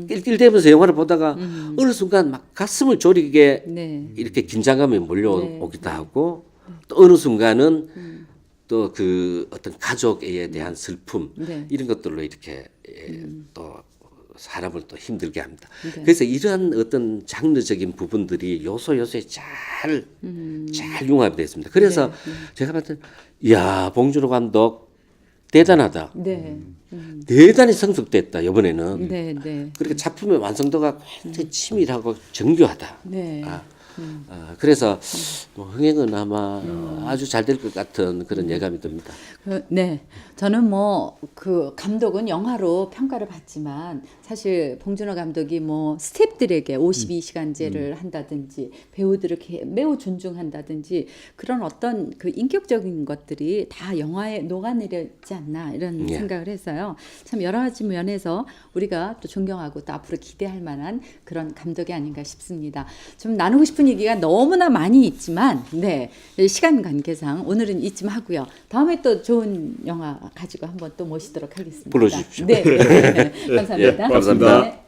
낄낄대면서 영화를 보다가 어느 순간 막 가슴을 졸이게 네. 이렇게 긴장감이 몰려오기도 하고 또 어느 순간은 또 그 어떤 가족에 대한 슬픔 네. 이런 것들로 이렇게 또 사람을 또 힘들게 합니다. 그래서 이러한 어떤 장르적인 부분들이 요소요소에 잘 융합이 됐습니다. 그래서 제가 봤을 때 이야 봉준호 감독 대단하다. 네. 대단히 성숙됐다 이번에는. 네, 네. 그렇게 작품의 완성도가 굉장히 치밀하고 정교하다. 네. 그래서 뭐 흥행은 아마 아주 잘 될 것 같은 그런 예감이 듭니다. 네, 저는 뭐 그 감독은 영화로 평가를 받지만 사실 봉준호 감독이 뭐 스태프들에게 52시간제를 한다든지 배우들을 매우 존중한다든지 그런 어떤 그 인격적인 것들이 다 영화에 녹아내렸지 않나 이런 생각을 했어요. 참 여러 가지 면에서 우리가 또 존경하고 또 앞으로 기대할 만한 그런 감독이 아닌가 싶습니다. 좀 나누고 싶은 얘기가 너무나 많이 있지만 네, 시간 관계상 오늘은 이쯤 하고요. 다음에 또 좋은 영화 가지고 한번 또 모시도록 하겠습니다. 불러주십시오. 네, 네. 감사합니다. 예, 감사합니다. 네.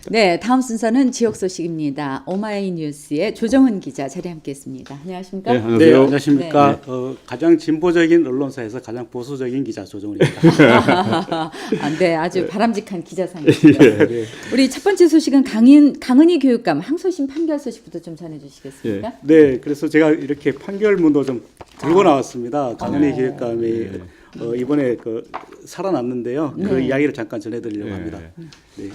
네, 다음 순서는 지역 소식입니다. 오마이뉴스의 조정은 기자 자리에 함께했습니다. 안녕하십니까? 네, 네, 안녕하세요. 안녕하십니까. 가장 진보적인 언론사에서 가장 보수적인 기자 조정훈입니다. 아, 네, 아주 바람직한 기자상이죠. 우리 첫 번째 소식은 강은희 교육감 항소심 판결 소식부터 좀 전해주시겠습니까? 네, 그래서 제가 이렇게 판결문도 좀 들고 나왔습니다. 강은희 교육감이 이번에 살아났는데요. 그 이야기를 잠깐 전해드리려고 합니다. 네.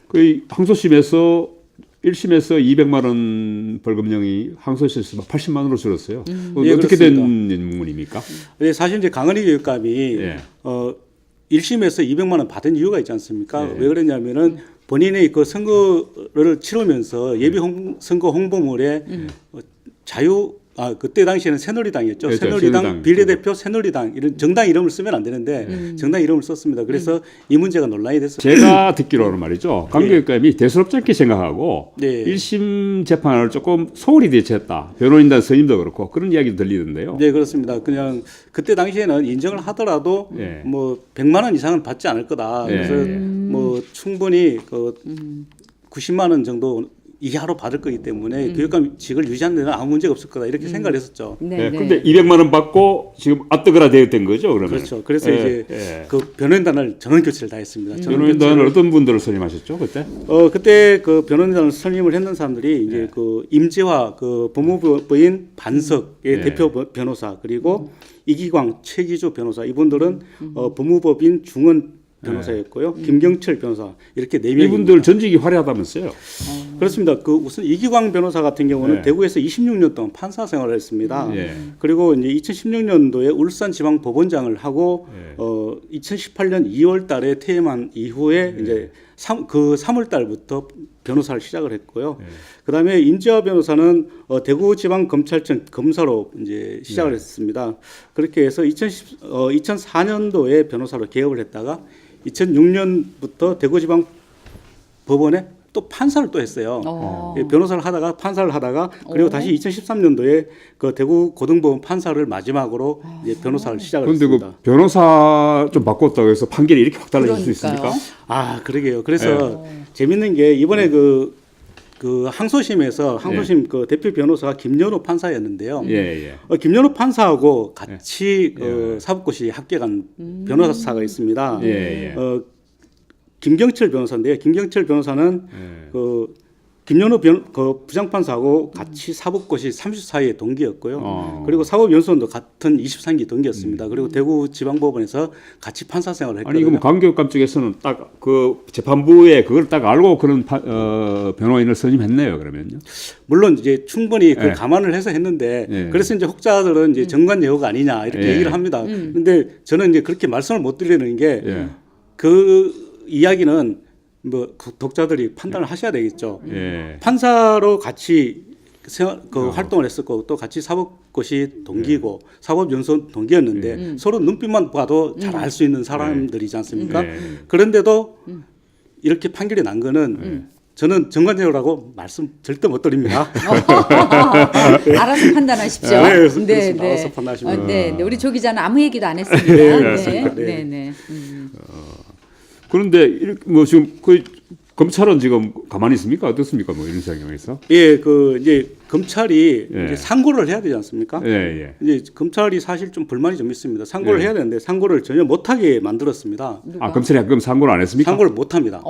그 항소심에서 1심에서 200만 원 벌금형이 항소심에서 80만 원으로 줄었어요. 예, 어떻게 그렇습니다. 된 인물입니까? 네, 사실 이제 강은희 교육감이 예. 1심에서 200만 원 받은 이유가 있지 않습니까? 예. 왜 그러냐면은 본인의 그 선거를 치르면서 예비 선거 홍보물에 그때 당시에는 새누리당이었죠. 그렇죠. 새누리당 새누리당. 비례대표 새누리당 이런 정당 이름을 쓰면 안 되는데 정당 이름을 썼습니다. 그래서 이 문제가 논란이 됐습니다. 제가 듣기로는 말이죠. 강교육감이 대수롭지 않게 생각하고 네. 1심 재판을 조금 소홀히 대처했다. 변호인단 선임도 그렇고 그런 이야기도 들리던데요. 네, 그렇습니다. 그냥 그때 당시에는 인정을 하더라도 네. 뭐 100만 원 이상은 받지 않을 거다. 네. 그래서 뭐 충분히 그 90만 원 정도 이하로 받을 거기 때문에 교육감직을 유지하는 데는 아무 문제가 없을 거다 이렇게 생각을 했었죠. 네, 근데 200만 원 받고 지금 아뜨거라 되었던 거죠, 그러면. 그렇죠. 그래서 예, 이제 예. 그 변호인단을 전원 교체를 다 했습니다. 전원 변호인단은 어떤 분들을 선임하셨죠, 그때? 그때 그 변호인단을 선임을 했는 사람들이 이제 그 임재화 그 법무부인 반석의 네. 대표 변호사 그리고 이기광 최기주 변호사 이분들은 법무법인 중원 변호사였고요. 김경철 변호사 이렇게 네 명입니다. 이분들 전직이 화려하다면서요? 그렇습니다. 그 우선 이기광 변호사 같은 경우는 네. 대구에서 26년 동안 판사 생활을 했습니다. 예. 그리고 이제 2016년도에 울산지방법원장을 하고 네. 2018년 2월달에 퇴임한 이후에 이제 3월 달부터 변호사를 시작을 했고요. 그다음에 임재화 변호사는 대구지방검찰청 검사로 이제 시작을 했습니다. 그렇게 해서 2004년도에 변호사로 개업을 했다가 2006년부터 대구지방법원에 또 판사를 또 했어요. 예, 변호사를 하다가 판사를 하다가 그리고 다시 2013년도에 그 대구 고등법원 판사를 마지막으로 이제 변호사를 시작을 그런데 했습니다. 그 변호사 좀 바꿨다고 해서 판결이 이렇게 확 달라질 수 그러니까요. 있습니까? 아, 그러게요. 그래서 재밌는 게 이번에 그 항소심에서 항소심 그 대표 변호사가 김연호 판사였는데요. 예, 예. 김연호 판사하고 같이 사법고시 합격한 변호사가 있습니다. 예, 예. 김경철 변호사인데요. 김경철 변호사는 그 김연호 그 부장판사하고 같이 사법고시 34회 동기였고요. 그리고 사법연수원도 같은 23기 동기였습니다. 그리고 대구지방법원에서 같이 판사 생활을 했거든요. 아니 그럼 강교육감 쪽에서는 딱 그 재판부에 그걸 딱 알고 그런 변호인을 선임했네요. 그러면요. 물론 이제 충분히 그 예. 감안을 해서 했는데 예. 그래서 이제 혹자들은 이제 정관예우가 아니냐 이렇게 예. 얘기를 합니다. 그런데 저는 이제 그렇게 말씀을 못 드리는 게 예. 그 이야기는 뭐 독자들이 판단을 하셔야 되겠죠. 예. 판사로 같이 활동을 했었고 또 같이 사법고시 동기고 사법연수원 동기였는데 서로 눈빛만 봐도 잘 알 수 있는 사람들이지 않습니까? 그런데도 이렇게 판결이 난 거는 저는 정관예우라고 말씀 절대 못 드립니다. 알아서 판단하십시오. 네, 그렇습니다. 알아서 판단하시면 네, 네. 우리 조 기자는 아무 얘기도 안 했습니다. 그렇습니다. 네, 네. 네, 네. 그런데 이렇게 뭐 지금 그 검찰은 지금 가만히 있습니까? 어떻습니까? 뭐 이런 상황에서? 예, 그 이제 검찰이 예. 이제 상고를 해야 되지 않습니까? 예, 예. 이제 검찰이 사실 좀 불만이 좀 있습니다. 상고를 예. 해야 되는데 상고를 전혀 못하게 만들었습니다. 아 검찰이 그럼 상고를 안 했습니까? 상고를 못합니다.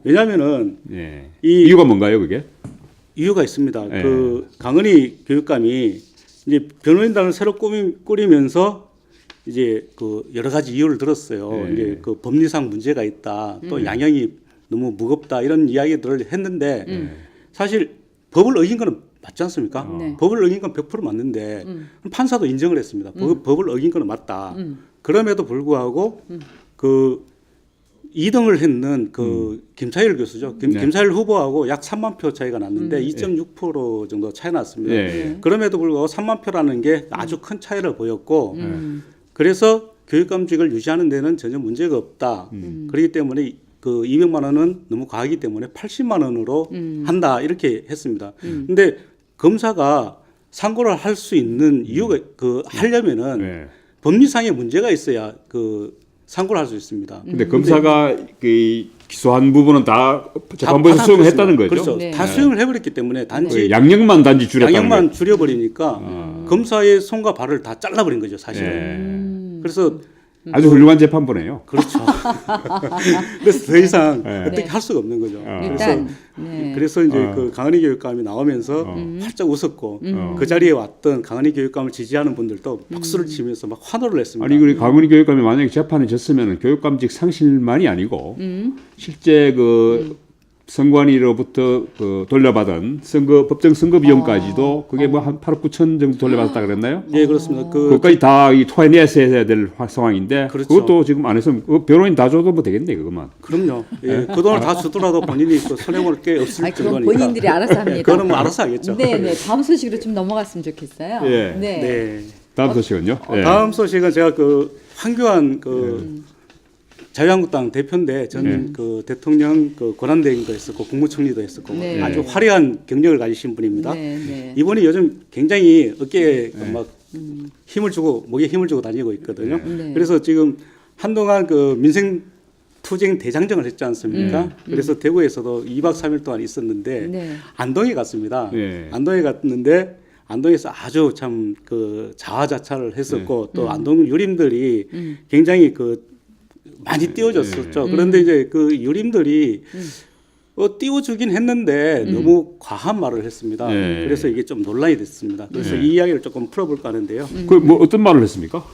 왜냐하면은 예. 이 이유가 뭔가요, 그게? 이유가 있습니다. 예. 그 강은희 교육감이 이제 변호인단을 새로 꾸리면서 이제 그 여러 가지 이유를 들었어요. 예. 이제 그 법리상 문제가 있다. 또 양형이 너무 무겁다 이런 이야기들을 했는데 사실 법을 어긴 거는 맞지 않습니까? 네. 법을 어긴 건 100% 맞는데 판사도 인정을 했습니다. 법을 어긴 거는 맞다. 그럼에도 불구하고 그 2등을 했는 그 김차일 교수죠. 네. 김차일 후보하고 약 3만 표 차이가 났는데 2.6% 정도 차이 났습니다. 예. 그럼에도 불구하고 3만 표라는 게 아주 큰 차이를 보였고 그래서 교육감직을 유지하는 데는 전혀 문제가 없다. 그렇기 때문에 그 200만 원은 너무 과하기 때문에 80만 원으로 한다 이렇게 했습니다. 근데 검사가 상고를 할 수 있는 이유가 그 하려면은 예. 법리상의 문제가 있어야 그 상고를 할 수 있습니다. 근데 검사가 그 기소한 부분은 다 재판부에서 다 수용했다는 거죠. 그렇죠. 네. 다 수용을 해버렸기 때문에 단지 양형만 단지 줄였다는 양형만 거예요. 줄여버리니까 검사의 손과 발을 다 잘라버린 거죠, 사실은. 예. 그래서 아주 훌륭한 재판부네요. 그렇죠. 그래서 더 이상 네. 어떻게 네. 할 수가 없는 거죠. 일단 네. 그래서 이제 그 강은희 교육감이 나오면서 활짝 웃었고 그 자리에 왔던 강은희 교육감을 지지하는 분들도 박수를 치면서 막 환호를 했습니다. 아니 그 강은희 교육감이 만약에 재판에 졌으면 교육감직 상실만이 아니고 실제 그 선관위로부터 그 돌려받은 법정 선거 비용까지도 그게 뭐 한 8억 9천 정도 돌려받았다 그랬나요? 예, 그렇습니다. 그것까지 다 이 토해내야 될 상황인데 그렇죠. 그것도 지금 안 했으면 변호인 다 줘도 뭐 되겠네 그것만. 그럼요. 예, 그 돈을 다 주더라도 본인이 그 손해볼 게 없을 아니, 그건 정도니까. 본인들이 알아서 합니다. 그거는 뭐 알아서 하겠죠. 네, 네. 다음 소식으로 좀 넘어갔으면 좋겠어요. 예. 네. 네. 다음 소식은요? 예. 다음 소식은 제가 그 황교안 그 자유한국당 대표인데 저는 그 대통령 그 권한대행도 했었고 국무총리도 했었고 네. 아주 화려한 경력을 가지신 분입니다. 네, 네. 이분이 요즘 굉장히 어깨에 막 힘을 주고 목에 힘을 주고 다니고 있거든요. 네. 그래서 지금 한동안 그 민생 투쟁 대장정을 했지 않습니까? 그래서 대구에서도 2박 3일 동안 있었는데 네. 안동에 갔습니다. 네. 안동에 갔는데 안동에서 아주 참 그 자화자찬을 했었고 또 안동 유림들이 굉장히 그 많이 띄워줬었죠. 그런데 이제 그 유림들이 띄워주긴 했는데 너무 과한 말을 했습니다. 네. 그래서 이게 좀 논란이 됐습니다. 그래서 이 이야기를 조금 풀어볼까 하는데요. 그 뭐 어떤 말을 했습니까?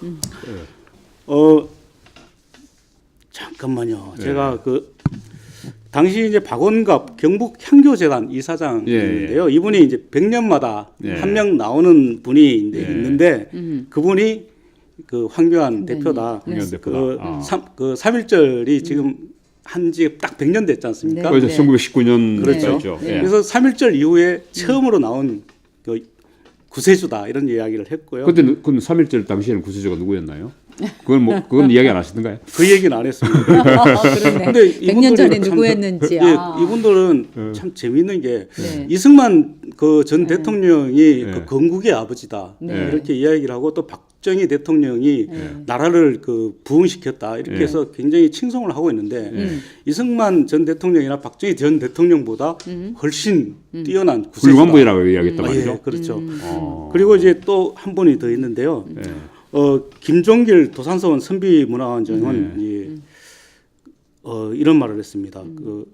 잠깐만요. 제가 그 당시 이제 박원갑 경북 향교재단 이사장인데요. 이분이 이제 100년마다 한 명 나오는 분이 있는데 그분이 그 황교안 대표다. 황교안 대표다. 그 3.1절이 지금 한지 딱 100년 됐지 않습니까? 네. 그래서 1919년 그렇죠. 죠 네. 그래서 3.1절 이후에 처음으로 나온 그 구세주다 이런 이야기를 했고요. 그때 그 3.1절 당시에는 구세주가 누구였나요? 그건 이야기 안 하시던가요? 그 얘기는 안 했습니다. 그러네. 근데 100년 전에 참- 누구였는지. 예, 이분들은 참 재미있는 게 네. 이승만 그 전 대통령이 그 건국의 아버지다 네. 이렇게 이야기를 하고 또 박정희 대통령이 나라를 그 부흥시켰다 이렇게 해서 굉장히 칭송을 하고 있는데 이승만 전 대통령이나 박정희 전 대통령보다 훨씬 뛰어난 구세주다. 훌륭한 분이라고 이야기했단 말이죠. 예, 그렇죠. 그리고 이제 또 한 분이 더 있는데요. 김종길 도산서원 선비문화원장은 이런 말을 했습니다. 그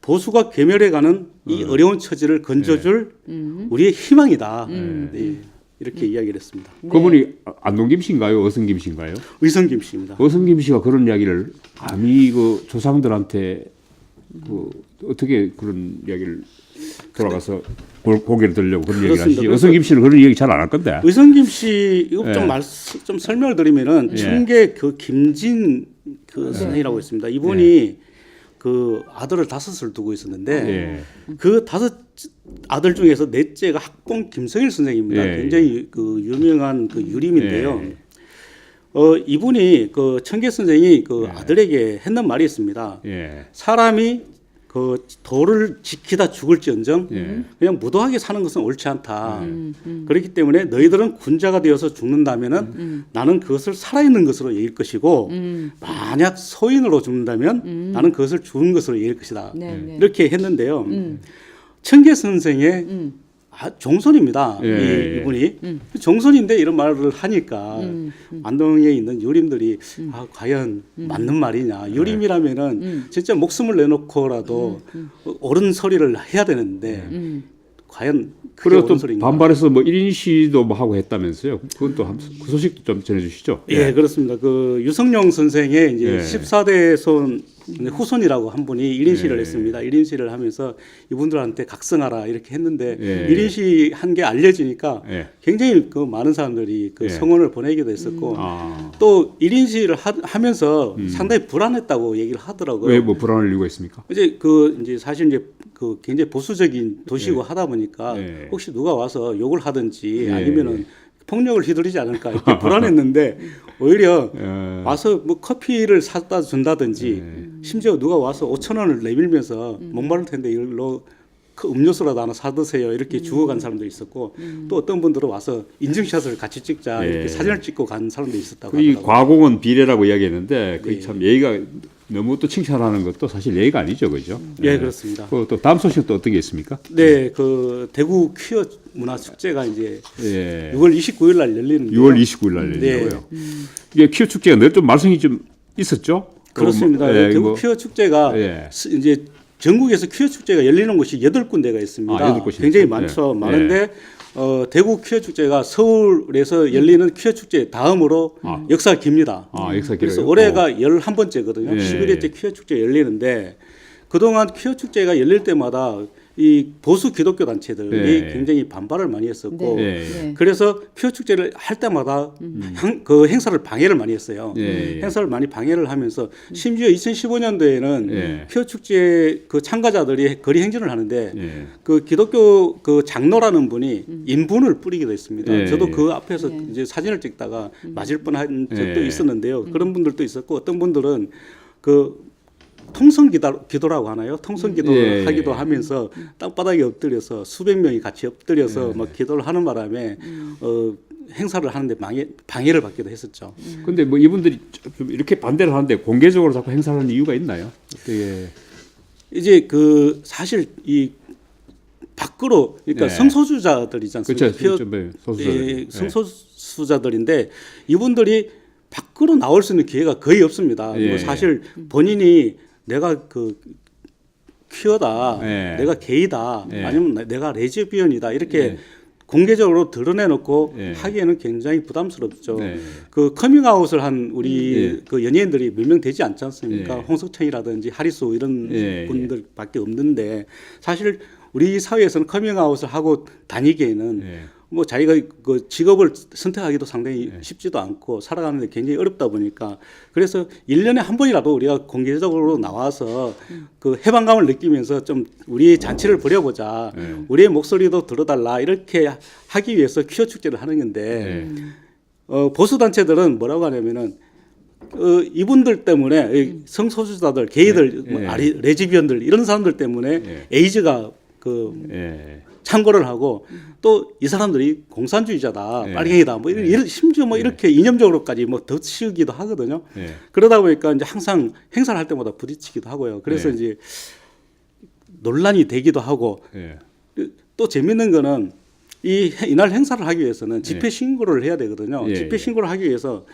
보수가 괴멸해가는 이 어려운 처지를 건져줄 우리의 희망이다. 네, 이렇게 이야기를 했습니다. 그분이 안동김 씨인가요? 어성김 씨인가요? 의성김 씨입니다. 어성김 씨가 그런 이야기를 감히 그 조상들한테 그 어떻게 그런 이야기를 돌아가서 고개를 들려고 그런 얘기를 하시지? 그렇습니다. 어성김 씨는 그런 얘기 잘 안 할 건데. 의성김 씨 이거 예. 좀 설명을 드리면은 예. 청계 그 김진 그 선생이라고 있습니다. 이분이 그 아들을 5을 두고 있었는데 예. 그 5 아들 중에서 넷째가 학봉 김성일 선생입니다. 예. 굉장히 그 유명한 그 유림인데요. 예. 이분이 그 청계 선생이 그 아들에게 했는 말이 있습니다. 예. 사람이 그 도를 지키다 죽을지언정 예. 그냥 무도하게 사는 것은 옳지 않다. 그렇기 때문에 너희들은 군자가 되어서 죽는다면은 나는 그것을 살아있는 것으로 여길 것이고 만약 소인으로 죽는다면 나는 그것을 죽은 것으로 여길 것이다. 네, 네. 이렇게 했는데요. 청계 선생의 종손입니다. 예. 이분이 종손인데 이런 말을 하니까 안동에 있는 유림들이 과연 맞는 말이냐. 유림이라면은 진짜 목숨을 내놓고라도 옳은 소리를 해야 되는데 과연 그게 그리고 또 옳은 소리인가? 반발해서 뭐 1인 시도 뭐 하고 했다면서요? 그건 또 그 소식도 좀 전해주시죠. 예, 그렇습니다. 그 유성룡 선생의 이제 예. 14대 손 후손이라고 한 분이 1인 시를 예. 했습니다. 1인 시를 하면서 이분들한테 각성하라 이렇게 했는데 예. 1인 시 한 게 알려지니까 예. 굉장히 그 많은 사람들이 그 예. 성원을 보내기도 했었고 아. 또 1인 시를 하면서 상당히 불안했다고 얘기를 하더라고요. 왜 뭐 불안할 이유가 있습니까? 이제 사실 이제 그 굉장히 보수적인 도시고 하다 보니까 예. 혹시 누가 와서 욕을 하든지 예. 아니면은 폭력을 휘두르지 않을까 이렇게 불안했는데 오히려 예. 와서 뭐 커피를 사다 준다든지 심지어 누가 와서 5천 원을 내밀면서 목마를 텐데 이걸로 그 음료수라도 하나 사드세요 이렇게 주고 간 사람도 있었고 또 어떤 분들은 와서 인증샷을 같이 찍자 예. 이렇게 사진을 찍고 간 사람도 있었다고 이 하더라고요. 과공은 비례라고 이야기했는데 그게 네. 참 예의가 너무 또 칭찬하는 것도 사실 예의가 아니죠, 그죠? 예, 그렇습니다. 또 다음 소식도 어떤 게 있습니까? 네, 그 대구 퀴어 문화 축제가 이제 예. 6월 29일 날 열리는데요. 6월 29일 날 네. 열리고요. 이게 퀴어 축제가 늘 좀 말썽이 좀 있었죠? 그렇습니다. 예, 대구 뭐, 퀴어 축제가 예. 이제 전국에서 퀴어 축제가 열리는 곳이 8군데가 있습니다. 아, 8곳이 굉장히 있죠. 많죠. 예. 많은데 대구 퀴어 축제가 서울에서 열리는 퀴어 축제 다음으로 역사가 깁니다. 역사 그래서 길어요? 올해가 11번째거든요. 예, 11회째 퀴어 축제 열리는데 그동안 퀴어 축제가 열릴 때마다 이 보수 기독교 단체들이 예. 굉장히 반발을 많이 했었고 네. 그래서 퀴어 축제를 할 때마다 그 행사를 방해를 많이 했어요. 예. 행사를 많이 방해를 하면서 심지어 2015년도에는 예. 퀴어 축제 그 참가자들이 거리 행진을 하는데 예. 그 기독교 그 장로라는 분이 인분을 뿌리기도 했습니다. 예. 저도 그 앞에서 이제 사진을 찍다가 맞을 뻔한 적도 예. 있었는데요. 그런 분들도 있었고 어떤 분들은 그 통성 기도라고 하나요? 통성 기도를 예. 하기도 하면서 땅바닥에 엎드려서 수백 명이 같이 엎드려서 막 기도를 하는 바람에 행사를 하는데 방해를 받기도 했었죠. 근데 뭐 이분들이 좀 이렇게 반대를 하는데 공개적으로 자꾸 행사를 하는 이유가 있나요? 어떻게? 이제 그 사실 이 밖으로 그러니까 네. 성소수자들이지 않습니까? 그렇죠. 소수자들. 예, 성소수자들인데 이분들이 밖으로 나올 수 있는 기회가 거의 없습니다. 예. 뭐 사실 본인이 내가 그 퀴어다, 예. 내가 게이다, 예. 아니면 내가 레즈비언이다 이렇게 예. 공개적으로 드러내놓고 예. 하기에는 굉장히 부담스럽죠. 네. 그 커밍아웃을 한 우리 예. 그 연예인들이 몇 명 되지 않지 않습니까? 예. 홍석천이라든지 하리수 이런 예. 분들밖에 없는데 사실 우리 사회에서는 커밍아웃을 하고 다니기에는 예. 뭐 자기가 그 직업을 선택하기도 상당히 쉽지도 않고 살아가는데 굉장히 어렵다 보니까 그래서 1년에 한 번이라도 우리가 공개적으로 나와서 그 해방감을 느끼면서 좀 우리의 잔치를 벌여보자. 우리의 목소리도 들어달라. 이렇게 하기 위해서 퀴어 축제를 하는 건데 보수 단체들은 뭐라고 하냐면은 이분들 때문에 이 성소수자들, 게이들, 뭐 레즈비언들 이런 사람들 때문에 에이즈가 그 창고를 하고 또 이 사람들이 공산주의자다, 빨갱이다, 뭐 이런 심지어 뭐 이렇게 이념적으로까지 뭐 덧씌우기도 하거든요. 그러다 보니까 이제 항상 행사를 할 때마다 부딪히기도 하고요. 그래서 이제 논란이 되기도 하고 또 재밌는 거는 이날 행사를 하기 위해서는 집회 신고를 해야 되거든요. 집회 신고를 하기 위해서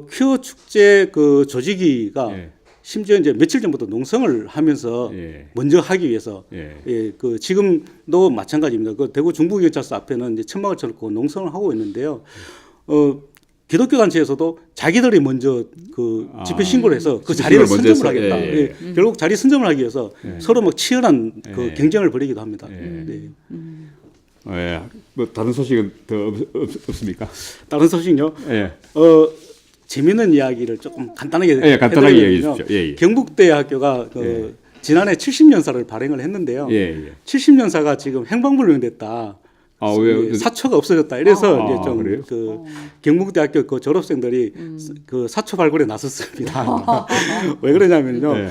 퀴어 축제 그 조직위가 심지어 이제 며칠 전부터 농성을 하면서 먼저 하기 위해서 그 지금도 마찬가지입니다. 그 대구 중부경찰서 앞에는 이제 천막을 쳐놓고 농성을 하고 있는데요. 기독교 단체에서도 자기들이 먼저 그 집회 신고를 해서 그 자리를 선점을 하겠다. 결국 자리 선점을 하기 위해서 서로 막 치열한 그 경쟁을 벌이기도 합니다. 뭐 다른 소식은 더 없습니까? 다른 소식요? 재밌는 이야기를 조금 간단하게 간단하게 이야기해 주십시오. 경북대학교가 그 지난해 70년사를 발행을 했는데요. 70년사가 지금 행방불명됐다. 사초가 없어졌다. 이래서 이제 좀 그 경북대학교 그 졸업생들이 그 사초 발굴에 나섰습니다. 왜 그러냐면요.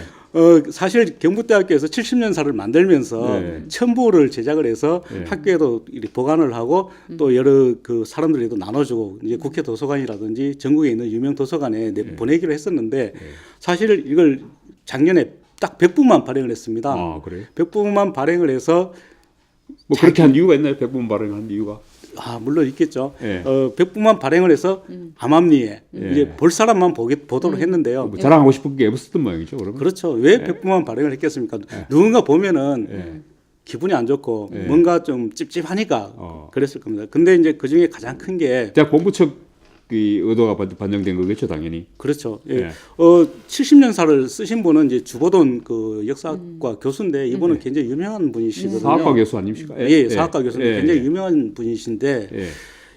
사실 경북대학교에서 70년사를 만들면서 첨부를 제작을 해서 학교에도 보관을 하고 또 여러 그 사람들에도 나눠주고 이제 국회 도서관이라든지 전국에 있는 유명 도서관에 보내기로 했었는데 사실 이걸 작년에 딱 100부만 발행을 했습니다. 그래요? 100부만 발행을 해서 뭐 그렇게 한 이유가 있나요? 100부 발행한 이유가? 물론 있겠죠. 100부만 발행을 해서 암암리에 이제 볼 사람만 보도록 했는데요. 뭐 자랑하고 싶은 게 없었던 모양이죠, 그러면? 그렇죠. 왜 100부만 발행을 했겠습니까? 누군가 보면은 기분이 안 좋고 뭔가 좀 찝찝하니까 그랬을 겁니다. 근데 이제 그 중에 가장 큰 게 대학 본부측 의도가 반영된 거겠죠, 당연히. 그렇죠. 70년사를 쓰신 분은 이제 주보돈 그 역사학과 교수인데 이분은 굉장히 유명한 분이시거든요. 사학과 교수 아닙니까? 사학과 교수인데 굉장히 유명한 분이신데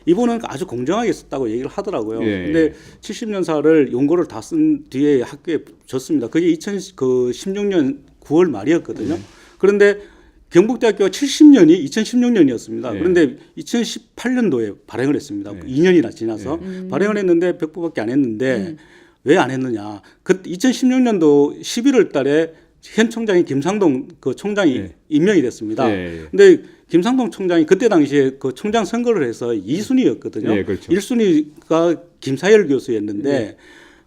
이분은 아주 공정하게 썼다고 얘기를 하더라고요. 근데 70년사를 용고를 다 쓴 뒤에 학교에 줬습니다. 그게 2016년 9월 말이었거든요. 그런데 경북대학교가 70년이 2016년이었습니다. 그런데 2018년도에 발행을 했습니다. 2년이나 지나서 발행을 했는데 100부밖에 안 했는데 왜 안 했느냐? 그 2016년도 11월 달에 현 총장이 김상동 그 총장이 임명이 됐습니다. 근데 김상동 총장이 그때 당시에 그 총장 선거를 해서 2순위였거든요. 그렇죠. 1순위가 김사열 교수였는데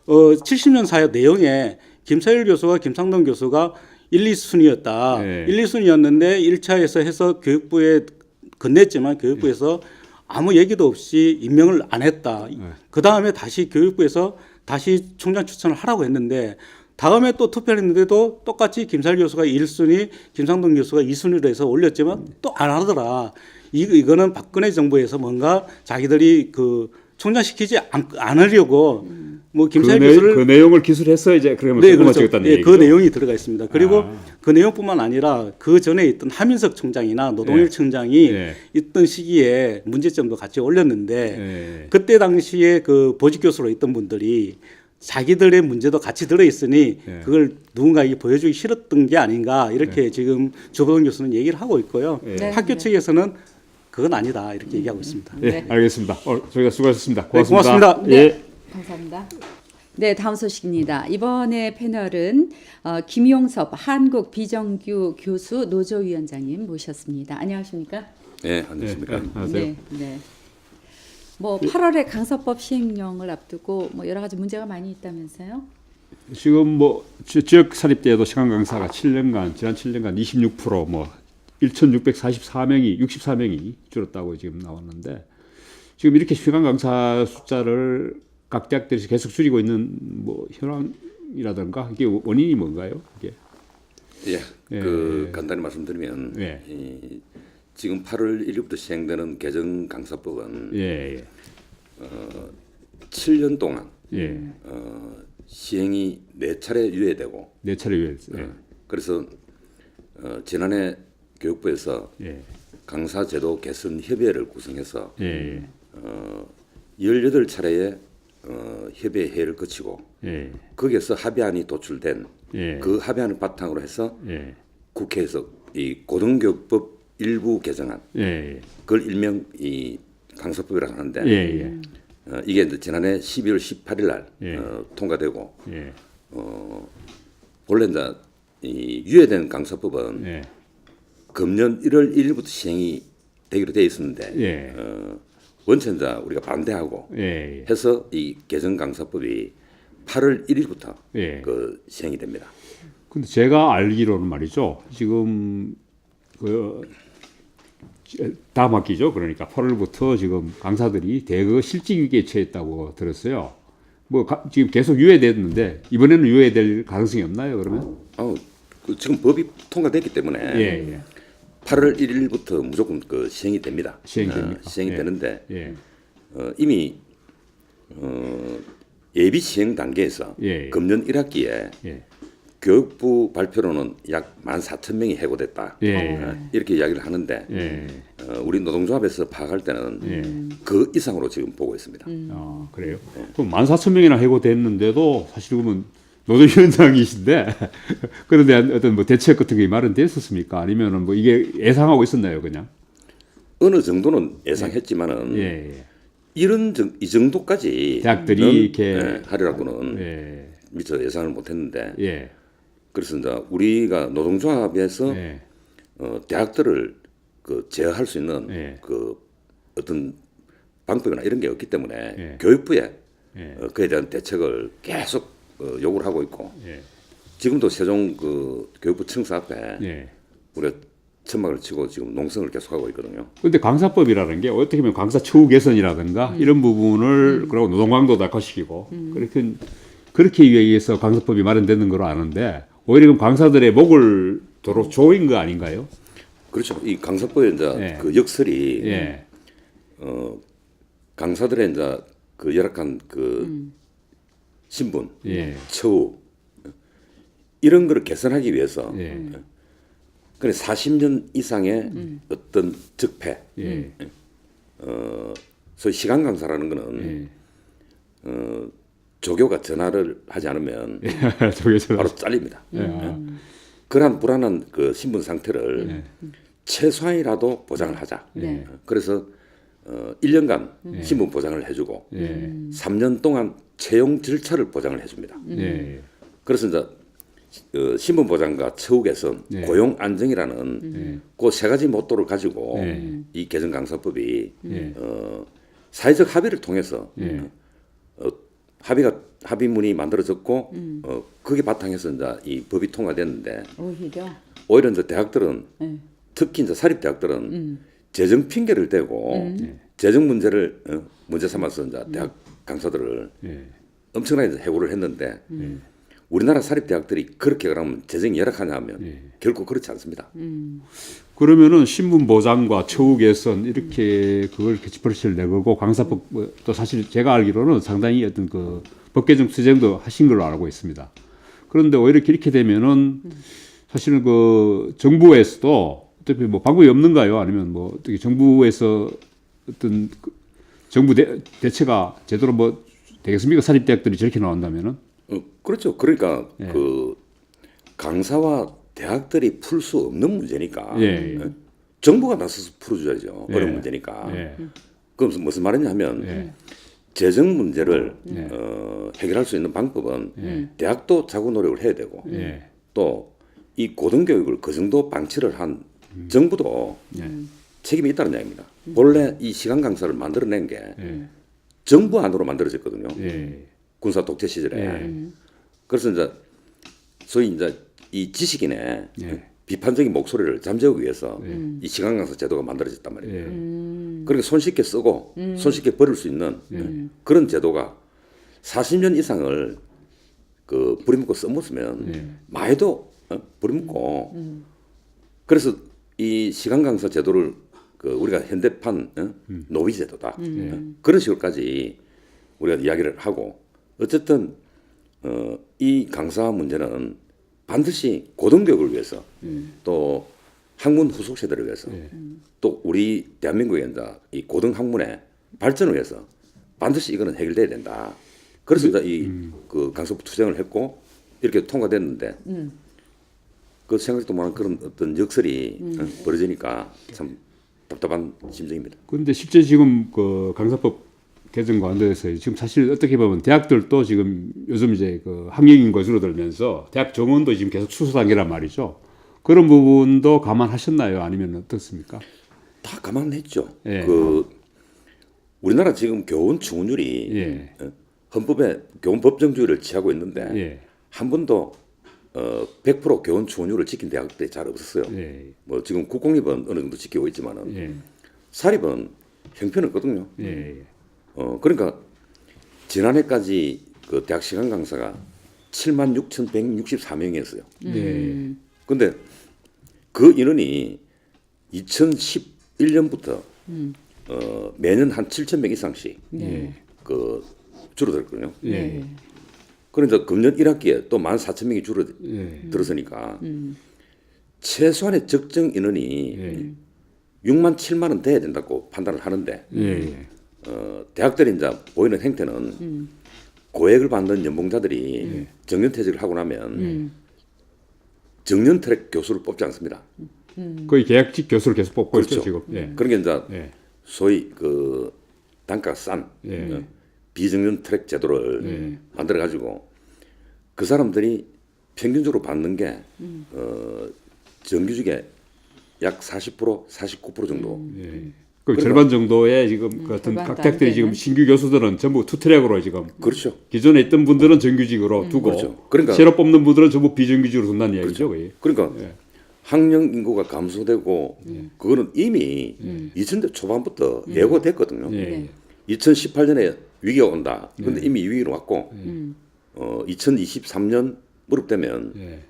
70년 사회 내용에 김사열 교수와 김상동 교수가 1, 2순위였다. 1, 2순위였는데 1차에서 해서 교육부에 건넸지만 교육부에서 아무 얘기도 없이 임명을 안 했다. 그 다음에 다시 교육부에서 다시 총장 추천을 하라고 했는데 다음에 또 투표를 했는데도 똑같이 김사열 교수가 1순위, 김상동 교수가 2순위로 해서 올렸지만 또 안 하더라. 이거는 박근혜 정부에서 뭔가 자기들이 그 총장시키지 않으려고 뭐 김사희 교수를 그 내용을 기술해서 이제 그러면 네, 조금만 그렇죠. 찍었다는 예, 얘기죠. 그 내용이 들어가 있습니다. 그리고 그 내용뿐만 아니라 그 전에 있던 하민석 총장이나 노동일 예. 총장이 예. 있던 시기에 문제점도 같이 올렸는데 예. 그때 당시에 그 보직 교수로 있던 분들이 자기들의 문제도 같이 들어 있으니 예. 그걸 누군가에게 보여주기 싫었던 게 아닌가 이렇게 지금 조보동 교수는 얘기를 하고 있고요. 네. 학교 네. 측에서는 그건 아니다 이렇게 얘기하고 있습니다. 예, 네. 알겠습니다. 저희가 수고하셨습니다. 네, 고맙습니다. 고맙습니다. 네, 예. 감사합니다. 네, 다음 소식입니다. 이번에 패널은 김용섭 한국 비정규 교수 노조위원장님 모셨습니다. 안녕하십니까? 네, 안녕하십니까. 안녕하세요. 네, 네. 뭐 8월에 강서법 시행령을 앞두고 뭐 여러 가지 문제가 많이 있다면서요? 지금 뭐 지역 사립 때에도 시간 강사가 7년간 지난 7년간 26%뭐 1,644명이 64명이 줄었다고 지금 나왔는데 지금 이렇게 시간 강사 숫자를 각 대학들에서 계속 줄이고 있는 뭐 현황이라든가 이게 원인이 뭔가요? 이게 예, 예. 그 간단히 말씀드리면 예. 지금 8월 1일부터 시행되는 개정 강사법은 예, 7년 동안 예, 시행이 4차례 유예되고 네 차례 위해서 그래서 지난해 교육부에서 예, 강사 제도 개선 협의회를 구성해서 예, 18차례의 협의 회의를 거치고 예, 거기에서 합의안이 도출된 예, 그 합의안을 바탕으로 해서 예, 국회에서 이 고등교육법 일부 개정안 예, 그걸 일명 이 강사법이라고 하는데 예, 예, 이게 이제 지난해 12월 18일 날 예. 통과되고 예, 원래 이제 이 유예된 강사법은 예, 금년 1월 1일부터 시행이 되기로 돼 있었는데 예. 원체 이제 우리가 반대하고 예, 해서 이 개정 강사법이 8월 1일부터 예. 그 시행이 됩니다. 근데 제가 알기로는 말이죠. 지금 그 다음 학기죠. 그러니까 8월부터 지금 강사들이 대거 실직 위기에 처했다고 들었어요. 뭐 지금 계속 유예됐는데 이번에는 유예될 가능성이 없나요? 그러면? 지금 법이 통과됐기 때문에 예, 예. 8월 1일부터 무조건 그 시행이 됩니다. 시행이 됩니까? 시행이 예. 되는데 예, 이미 예비 시행 단계에서 예. 금년 1학기에 예, 교육부 발표로는 약 14,000명이 해고됐다. 예. 이렇게 이야기를 하는데 예. 우리 노동조합에서 파악할 때는 예. 그 이상으로 지금 보고 있습니다. 아, 그래요? 그럼 14,000명이나 해고됐는데도 사실 그러면 노조위원장이신데 그런데 어떤 뭐 대책 같은 게 마련됐었습니까? 아니면은 뭐 이게 예상하고 있었나요, 그냥? 어느 정도는 예상했지만은 예, 이 정도까지 대학들이 이렇게 하리라고는 예, 미처 예상을 못했는데 예, 그래서 이제 우리가 노동조합에서 예, 대학들을 그 제어할 수 있는 예. 그 어떤 방법이나 이런 게 없기 때문에 예. 교육부에 예. 그에 대한 대책을 계속 요구를 하고 있고 예, 지금도 세종 그 교육부 청사 앞에 예. 우리가 천막을 치고 지금 농성을 계속하고 있거든요. 근데 강사법이라는 게 어떻게 보면 강사 처우 개선이라든가 이런 부분을 그리고 노동강도 낙화시키고 그렇게 위해서 강사법이 마련되는 걸로 아는데 오히려 그럼 강사들의 목을 도로 조인 거 아닌가요? 그렇죠. 이 강사법의 이제 예. 그 역설이 예, 강사들의 이제 그 열악한 그 신분, 예, 처우 이런 거를 개선하기 위해서 예, 그래 40년 이상의 어떤 적폐, 예, 소위 시간 강사라는 거는 예. 조교가 전화를 하지 않으면 저게 바로 잘립니다. 예. 그러한 불안한 그 신분 상태를 최소한이라도 보장을 하자. 네. 그래서 1년간 신분 보장을 해주고 예, 3년 동안 채용 절차를 보장을 해줍니다. 예, 그래서 이제 신분 보장과 처우 개선, 네. 고용 안정이라는 그 세 가지 모토를 가지고 이 개정 강사법이 예. 사회적 합의를 통해서 예. 합의문이 만들어졌고 그게 바탕에서 이제 이 법이 통과됐는데 오히려 이제 대학들은 네. 특히 이제 사립 대학들은 재정 핑계를 대고 재정 문제를 문제 삼아서 이제 대학 강사들을 예. 엄청나게 이제 해고를 했는데 우리나라 사립 대학들이 그렇게 그러면 재정이 열악하냐 하면 결코 그렇지 않습니다. 그러면은 신분 보장과 처우 개선 이렇게 그걸 캐치프레스를 내걸고 강사법 또 사실 제가 알기로는 상당히 어떤 그 법 개정 투쟁도 하신 걸로 알고 있습니다. 그런데 오히려 이렇게 되면은 사실은 그 정부에서도 어차피 뭐 방법이 없는가요? 아니면 뭐 어떻게 정부에서 어떤 그 정부 대처가 제대로 뭐 되겠습니까? 사립대학들이 저렇게 나온다면은? 그렇죠. 그러니까 예. 그 강사와 대학들이 풀 수 없는 문제니까 예. 정부가 나서서 풀어줘야죠. 예. 어려운 문제니까. 예. 그럼 무슨 말이냐 하면 예. 재정 문제를 예. 해결할 수 있는 방법은 예. 대학도 자구 노력을 해야 되고 예. 또 이 고등교육을 그 정도 방치를 한 정부도 예. 책임이 있다는 이야기입니다. 본래 이 시간 강사를 만들어낸 게 예. 정부 안으로 만들어졌거든요. 예. 군사 독재 시절에. 예. 그래서 이제 소위 이제 이 지식인의 예. 비판적인 목소리를 잠재우기 위해서 이 시간 강사 제도가 만들어졌단 말이에요. 예. 그러니까 손쉽게 쓰고 손쉽게 버릴 수 있는 그런 제도가 40년 이상을 그 부리먹고 써먹으면 마에도 부리먹고 그래서 이 시간 강사 제도를 그 우리가 현대판 노비 제도다 그런 식으로까지 우리가 이야기를 하고 어쨌든 이 강사 문제는 반드시 고등교육을 위해서 또 학문 후속 세대를 위해서 또 우리 대한민국의 이제 이 고등학문의 발전을 위해서 반드시 이거는 해결돼야 된다. 그래서 이제 이그 강사법 투쟁을 했고 이렇게 통과됐는데 그 생각도 많은 그런 어떤 역설이 벌어지니까 참 답답한 심정입니다. 그런데 실제 지금 그 강사법 개정 관련해서 지금 사실 어떻게 보면 대학들도 지금 요즘 이제 그 학령 인구가 줄어들면서 대학 정원도 지금 계속 축소 단계란 말이죠. 그런 부분도 감안하셨나요? 아니면 어떻습니까? 다 감안했죠. 예. 그 우리나라 지금 교원 충원율이 예. 헌법에 교원 법정주의를 취하고 있는데 예. 한 번도 100% 교원 충원율을 지킨 대학들이 잘 없었어요. 예. 뭐 지금 국공립은 어느 정도 지키고 있지만은 예. 사립은 형편없거든요. 예. 그러니까 지난해까지 그 대학 시간 강사가 76,164명이었어요. 예. 근데 그 인원이 2011년부터 매년 한 7,000명 이상씩 예. 그 줄어들었거든요. 예. 그러니까 금년 1학기에 또 14,000명이 예. 줄어들었으니까 최소한의 적정 인원이 예. 6만 7만은 돼야 된다고 판단을 하는데 예. 대학들이 이제 보이는 행태는 고액을 받는 연봉자들이 정년퇴직을 하고 나면 정년 트랙 교수를 뽑지 않습니다. 거의 계약직 교수를 계속 뽑고 그렇죠. 있죠 지금. 예. 그러니까 이제 예. 소위 그 단가가 싼 예. 비정년 트랙 제도를 만들어 가지고 그 사람들이 평균적으로 받는 게 정규직의 약 40%, 49% 정도. 예. 그 절반 정도의 지금 그 어떤 절반도 각 대학들이 안 지금 되는? 신규 교수들은 전부 투트랙으로 지금 그렇죠. 기존에 있던 분들은 정규직으로 두고 그렇죠. 그러니까- 새로 뽑는 분들은 전부 비정규직으로 둔다는 얘기죠. 거의. 그러니까 예. 학령 인구가 감소되고 그거는 이미 2000대 초반부터 예고됐거든요. 예. 2018년에 위기가 온다. 근데 이미 위기로 왔고 2023년 무릎 되면 예.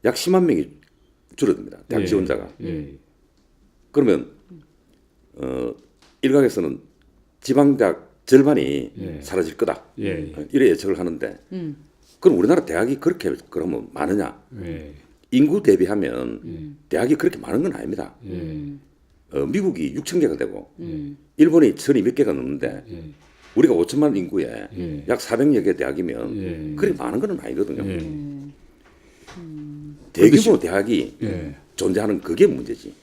약 10만 명이 줄어듭니다. 대학 예. 지원자가. 예. 그러면 일각에서는 지방대학 절반이 예. 사라질 거다. 예. 이래 예측을 하는데 그럼 우리나라 대학이 그렇게 그러면 많으냐? 예. 인구 대비하면 대학이 그렇게 많은 건 아닙니다. 예. 미국이 6천 개가 되고 일본이 1,200개가 넘는데 예. 우리가 5천만 인구에 예. 약 400여 개 대학이면 예. 그렇게 많은 건 아니거든요. 예. 대규모 대학이 예. 존재하는 그게 문제지.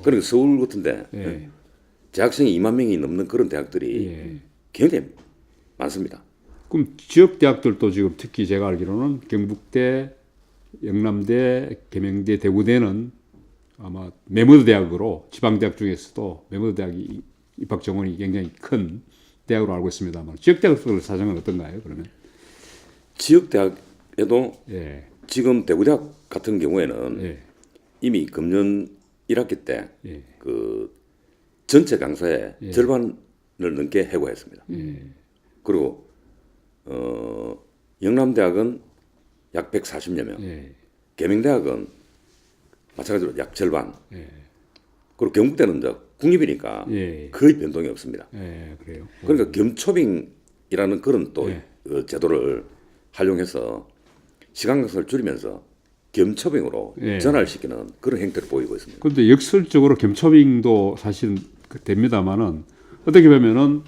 그러니까 서울 같은데 예. 재학생이 2만 명이 넘는 그런 대학들이 예. 굉장히 많습니다. 그럼 지역 대학들도 지금 특히 제가 알기로는 경북대, 영남대, 계명대, 대구대는 아마 매모드 대학으로 지방 대학 중에서도 매모드 대학이 입학 정원이 굉장히 큰 대학으로 알고 있습니다만 지역 대학들 사정은 어떤가요? 그러면? 지역 대학에도 예. 지금 대구대학 같은 경우에는 예. 이미 금년 1학기 때 예. 그 전체 강사의 절반을 넘게 해고했습니다. 그리고 영남대학은 약 140여 명, 예. 계명대학은 마찬가지로 약 절반. 예. 그리고 경북대는 이제 국립이니까 예. 거의 변동이 없습니다. 예, 그래요. 그러니까 겸초빙이라는 그런 또 예. 제도를 활용해서 시간 강사를 줄이면서 겸초빙으로 예. 전환을 시키는 그런 행태를 보이고 있습니다. 그런데 역설적으로 겸초빙도 사실은 됩니다만은 어떻게 보면은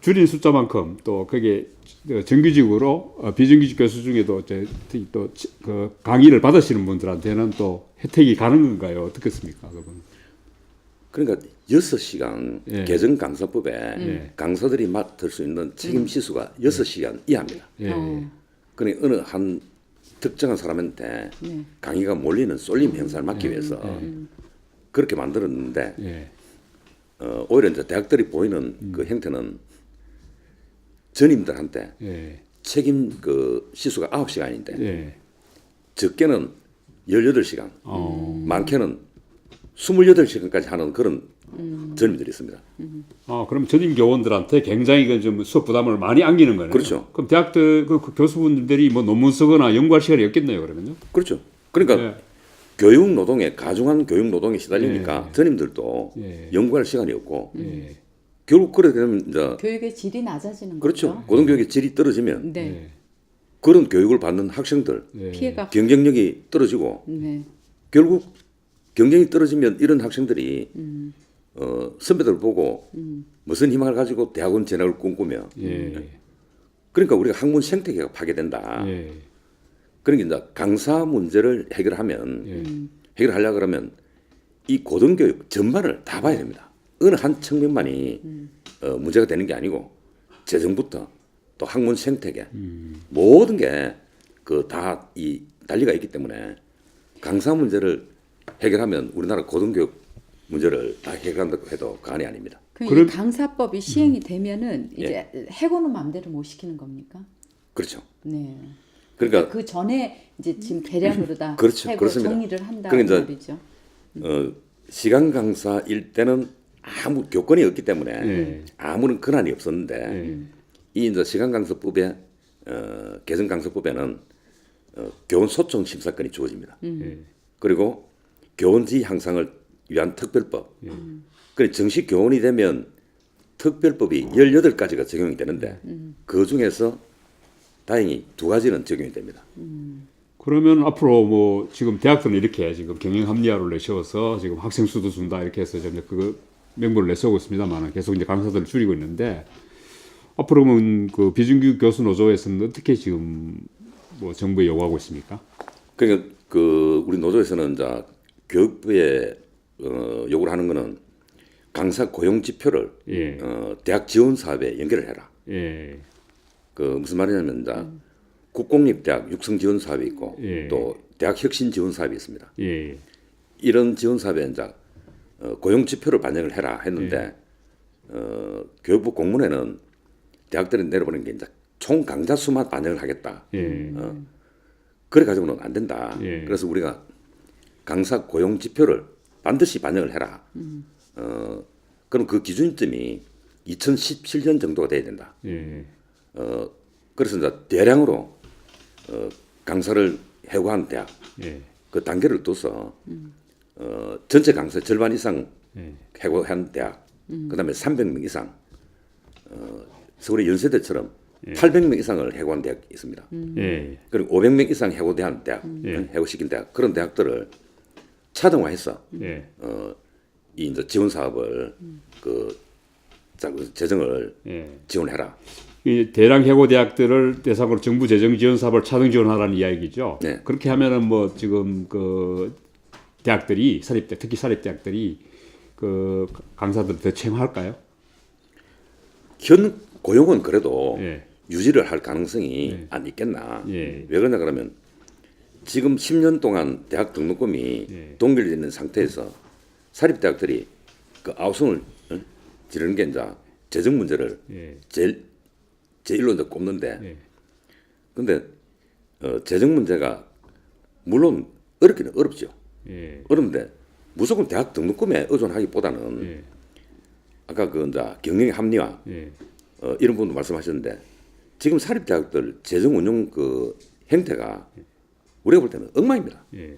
줄인 숫자만큼 또 그게 정규직으로 비정규직 교수 중에도 또 그 강의를 받으시는 분들한테는 또 혜택이 가는 건가요? 어떻겠습니까, 그분? 그러니까 6시간 예. 개정 강사법에 예. 강사들이 맡을 수 있는 책임 시수가 6시간 이하입니다. 예. 그러니까 어느 한 특정한 사람한테 강의가 몰리는 쏠림 현상을 막기 위해서 그렇게 만들었는데 예. 오히려 이제 대학들이 보이는 그 행태는 전임들한테 예. 책임 그 시수가 9시간인데 예. 적게는 18시간, 어. 많게는 28시간까지 하는 그런 전임들이 있습니다. 그럼 전임 교원들한테 굉장히 좀 수업 부담을 많이 안기는 거네요. 그렇죠. 그럼 대학들 그 교수분들이 뭐 논문 쓰거나 연구할 시간이 없겠네요, 그러면요. 그렇죠. 그러니까 예. 교육 노동에 가중한 교육 노동에 시달리니까 전임들도 예. 연구할 시간이 없고 예. 결국 그렇게 되면 이제 교육의 질이 낮아지는 그렇죠. 거죠. 고등교육의 질이 떨어지면 네. 예. 그런 교육을 받는 학생들 예. 피해가 경쟁력이 떨어지고 네. 결국 경쟁이 떨어지면 이런 학생들이 선배들 보고 무슨 희망을 가지고 대학원 진학을 꿈꾸며 예. 그러니까 우리가 학문 생태계가 파괴된다. 예. 그러니까 이제 강사 문제를 해결하면 예. 해결하려고 그러면 이 고등교육 전반을 다 봐야 됩니다. 어느 한 측면만이 문제가 되는 게 아니고 재정부터 또 학문 생태계 모든 게 그 다 이 난리가 있기 때문에 강사 문제를 해결하면 우리나라 고등교육 문제를 다 해결한다고 해도 과언이 아닙니다. 그럼 그럼- 이 강사법이 시행이 되면은 이제 해고는 마음대로 못 시키는 겁니까? 그렇죠. 네. 그러니까 그 전에 이제 지금 대량으로 다 그렇죠. 해고 그렇습니다. 정리를 한다 그러니까 말이죠. 시간 강사일 때는 아무 교권이 없기 때문에 예. 아무런 권한이 없었는데 예. 이 이제 시간 강사법에 개정 강사법에는 교원 소청 심사권이 주어집니다. 예. 그리고 교원지 향상을 위한 특별법. 그래 정식 교원이 되면 특별법이 18가지가 적용이 되는데 그 중에서 다행히 2가지는 적용이 됩니다. 그러면 앞으로 뭐 지금 대학들은 이렇게 지금 경영 합리화를 내세워서 지금 학생 수도 준다 이렇게 해서 점점 그 명분을 내세우고 있습니다만 계속 이제 강사들을 줄이고 있는데 앞으로는 그 비정규 교수 노조에서는 어떻게 지금 뭐 정부에 요구하고 있습니까? 그러니까 그 우리 노조에서는 이제 교육부에 요구를 하는 거는 강사 고용 지표를 예. 대학 지원 사업에 연결을 해라. 예. 그 무슨 말이냐면 이제 국공립대학 육성 지원 사업이 있고 예. 또 대학 혁신 지원 사업이 있습니다. 예. 이런 지원 사업에 이제 고용 지표를 반영을 해라 했는데 교육부 공문에는 대학들이 내려보낸 게 이제 총 강좌 수만 반영을 하겠다. 예. 그래 가지고는 안 된다. 예. 그래서 우리가 강사 고용 지표를 반드시 반영을 해라. 그럼 그 기준점이 2017년 정도가 돼야 된다. 예. 그래서 이제 대량으로 강사를 해고한 대학 예. 그 단계를 둬서 전체 강사 절반 이상 예. 해고한 대학, 그다음에 300명 이상 서울의 연세대처럼 800명 이상을 해고한 대학이 있습니다. 예. 그리고 500명 이상 해고된 대학, 예. 해고시킨 대학 그런 대학들을 차등화해서 예. 이 이제 지원 사업을 그 재정을 예. 지원해라. 이 대량 해고 대학들을 대상으로 정부 재정 지원 사업을 차등 지원하라는 이야기죠. 네. 그렇게 하면은 뭐 지금 그 대학들이 사립대 특히 사립 대학들이 그 강사들 더 채용할까요? 현 고용은 그래도 예. 유지를 할 가능성이 안 있겠나. 예. 왜 그러냐 그러면 지금 10년 동안 대학 등록금이 예. 동결되어 있는 상태에서 사립대학들이 그 아우성을 지르는 게 이제 재정 문제를 예. 제일로 이제 꼽는데 예. 근데 재정 문제가 물론 어렵기는 어렵죠. 예. 어려운데 무조건 대학 등록금에 의존하기보다는 예. 아까 그 이제 경영의 합리화 예. 이런 분도 말씀하셨는데 지금 사립대학들 재정 운영 그 행태가 우리가 볼 때는 엉망입니다. 예.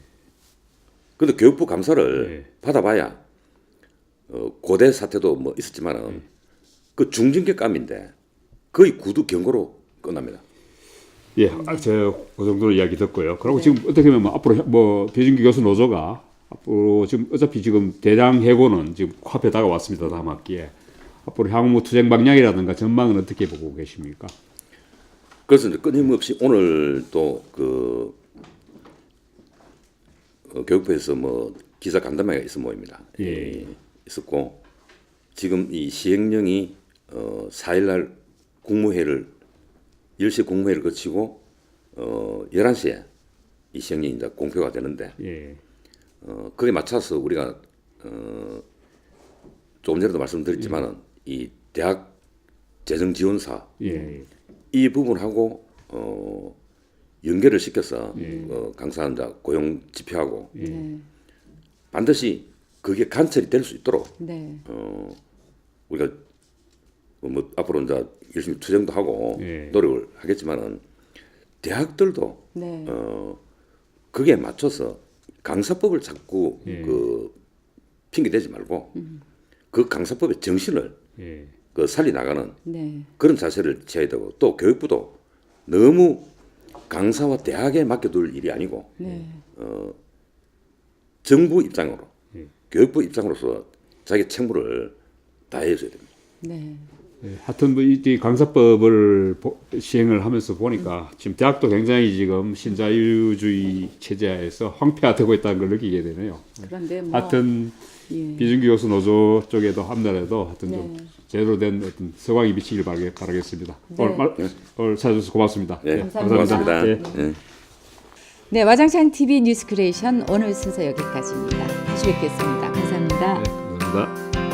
근데 교육부 감사를 예. 받아봐야 고대 사태도 뭐 있었지만은 그 중징계감인데 거의 구두 경고로 끝납니다. 예, 제가 그 정도로 이야기 듣고요. 그리고 지금 어떻게 보면 앞으로 뭐 배준기 교수 노조가 앞으로 지금 어차피 지금 대량 해고는 지금 코앞에 다가왔습니다. 다음 학기에 앞으로 향후 투쟁 방향이라든가 전망은 어떻게 보고 계십니까? 그래서 이제 끊임없이 오늘 또 교육부에서 뭐 기자 간담회가 있어 모입니다. 예. 있었고 지금 이 시행령이 4일날 국무회의를 10시 국무회의를 거치고 11시에 이 시행령이 이제 공표가 되는데 예, 거기에 맞춰서 우리가 조금 전에도 말씀드렸지만은 이 대학 재정 지원사 예, 이 부분하고 연결을 시켜서 예. 강사자 고용 지표하고 네. 반드시 그게 관철이 될 수 있도록 네. 우리가 뭐 앞으로 이제 열심히 투쟁도 하고 예. 노력을 하겠지만은 대학들도 네. 그게 맞춰서 강사법을 자꾸 예. 그 핑계 대지 말고 그 강사법의 정신을 예, 그 살리 나가는 네. 그런 자세를 취해야 되고 또 교육부도 너무 강사와 대학에 맡겨둘 일이 아니고 네. 정부 입장으로 예. 교육부 입장으로서 자기 책무를 다해줘야 됩니다. 네. 예, 하여튼 뭐 이 강사법을 시행을 하면서 보니까 지금 대학도 굉장히 지금 신자유주의 체제하에서 황폐화되고 있다는 걸 느끼게 되네요. 그런데 뭐 하여튼 예. 비준기 교수 노조 쪽에도 함나라도 하여튼 좀 네. 제대로 된 어떤 서광이 비치길 바라겠습니다. 네. 오늘 찾아주셔서 고맙습니다. 네, 감사합니다. 고맙습니다. 예. 예. 네, 와장창 TV 뉴스 크리에이션 오늘 순서 여기까지입니다. 다시 뵙겠습니다. 감사합니다. 네, 감사합니다.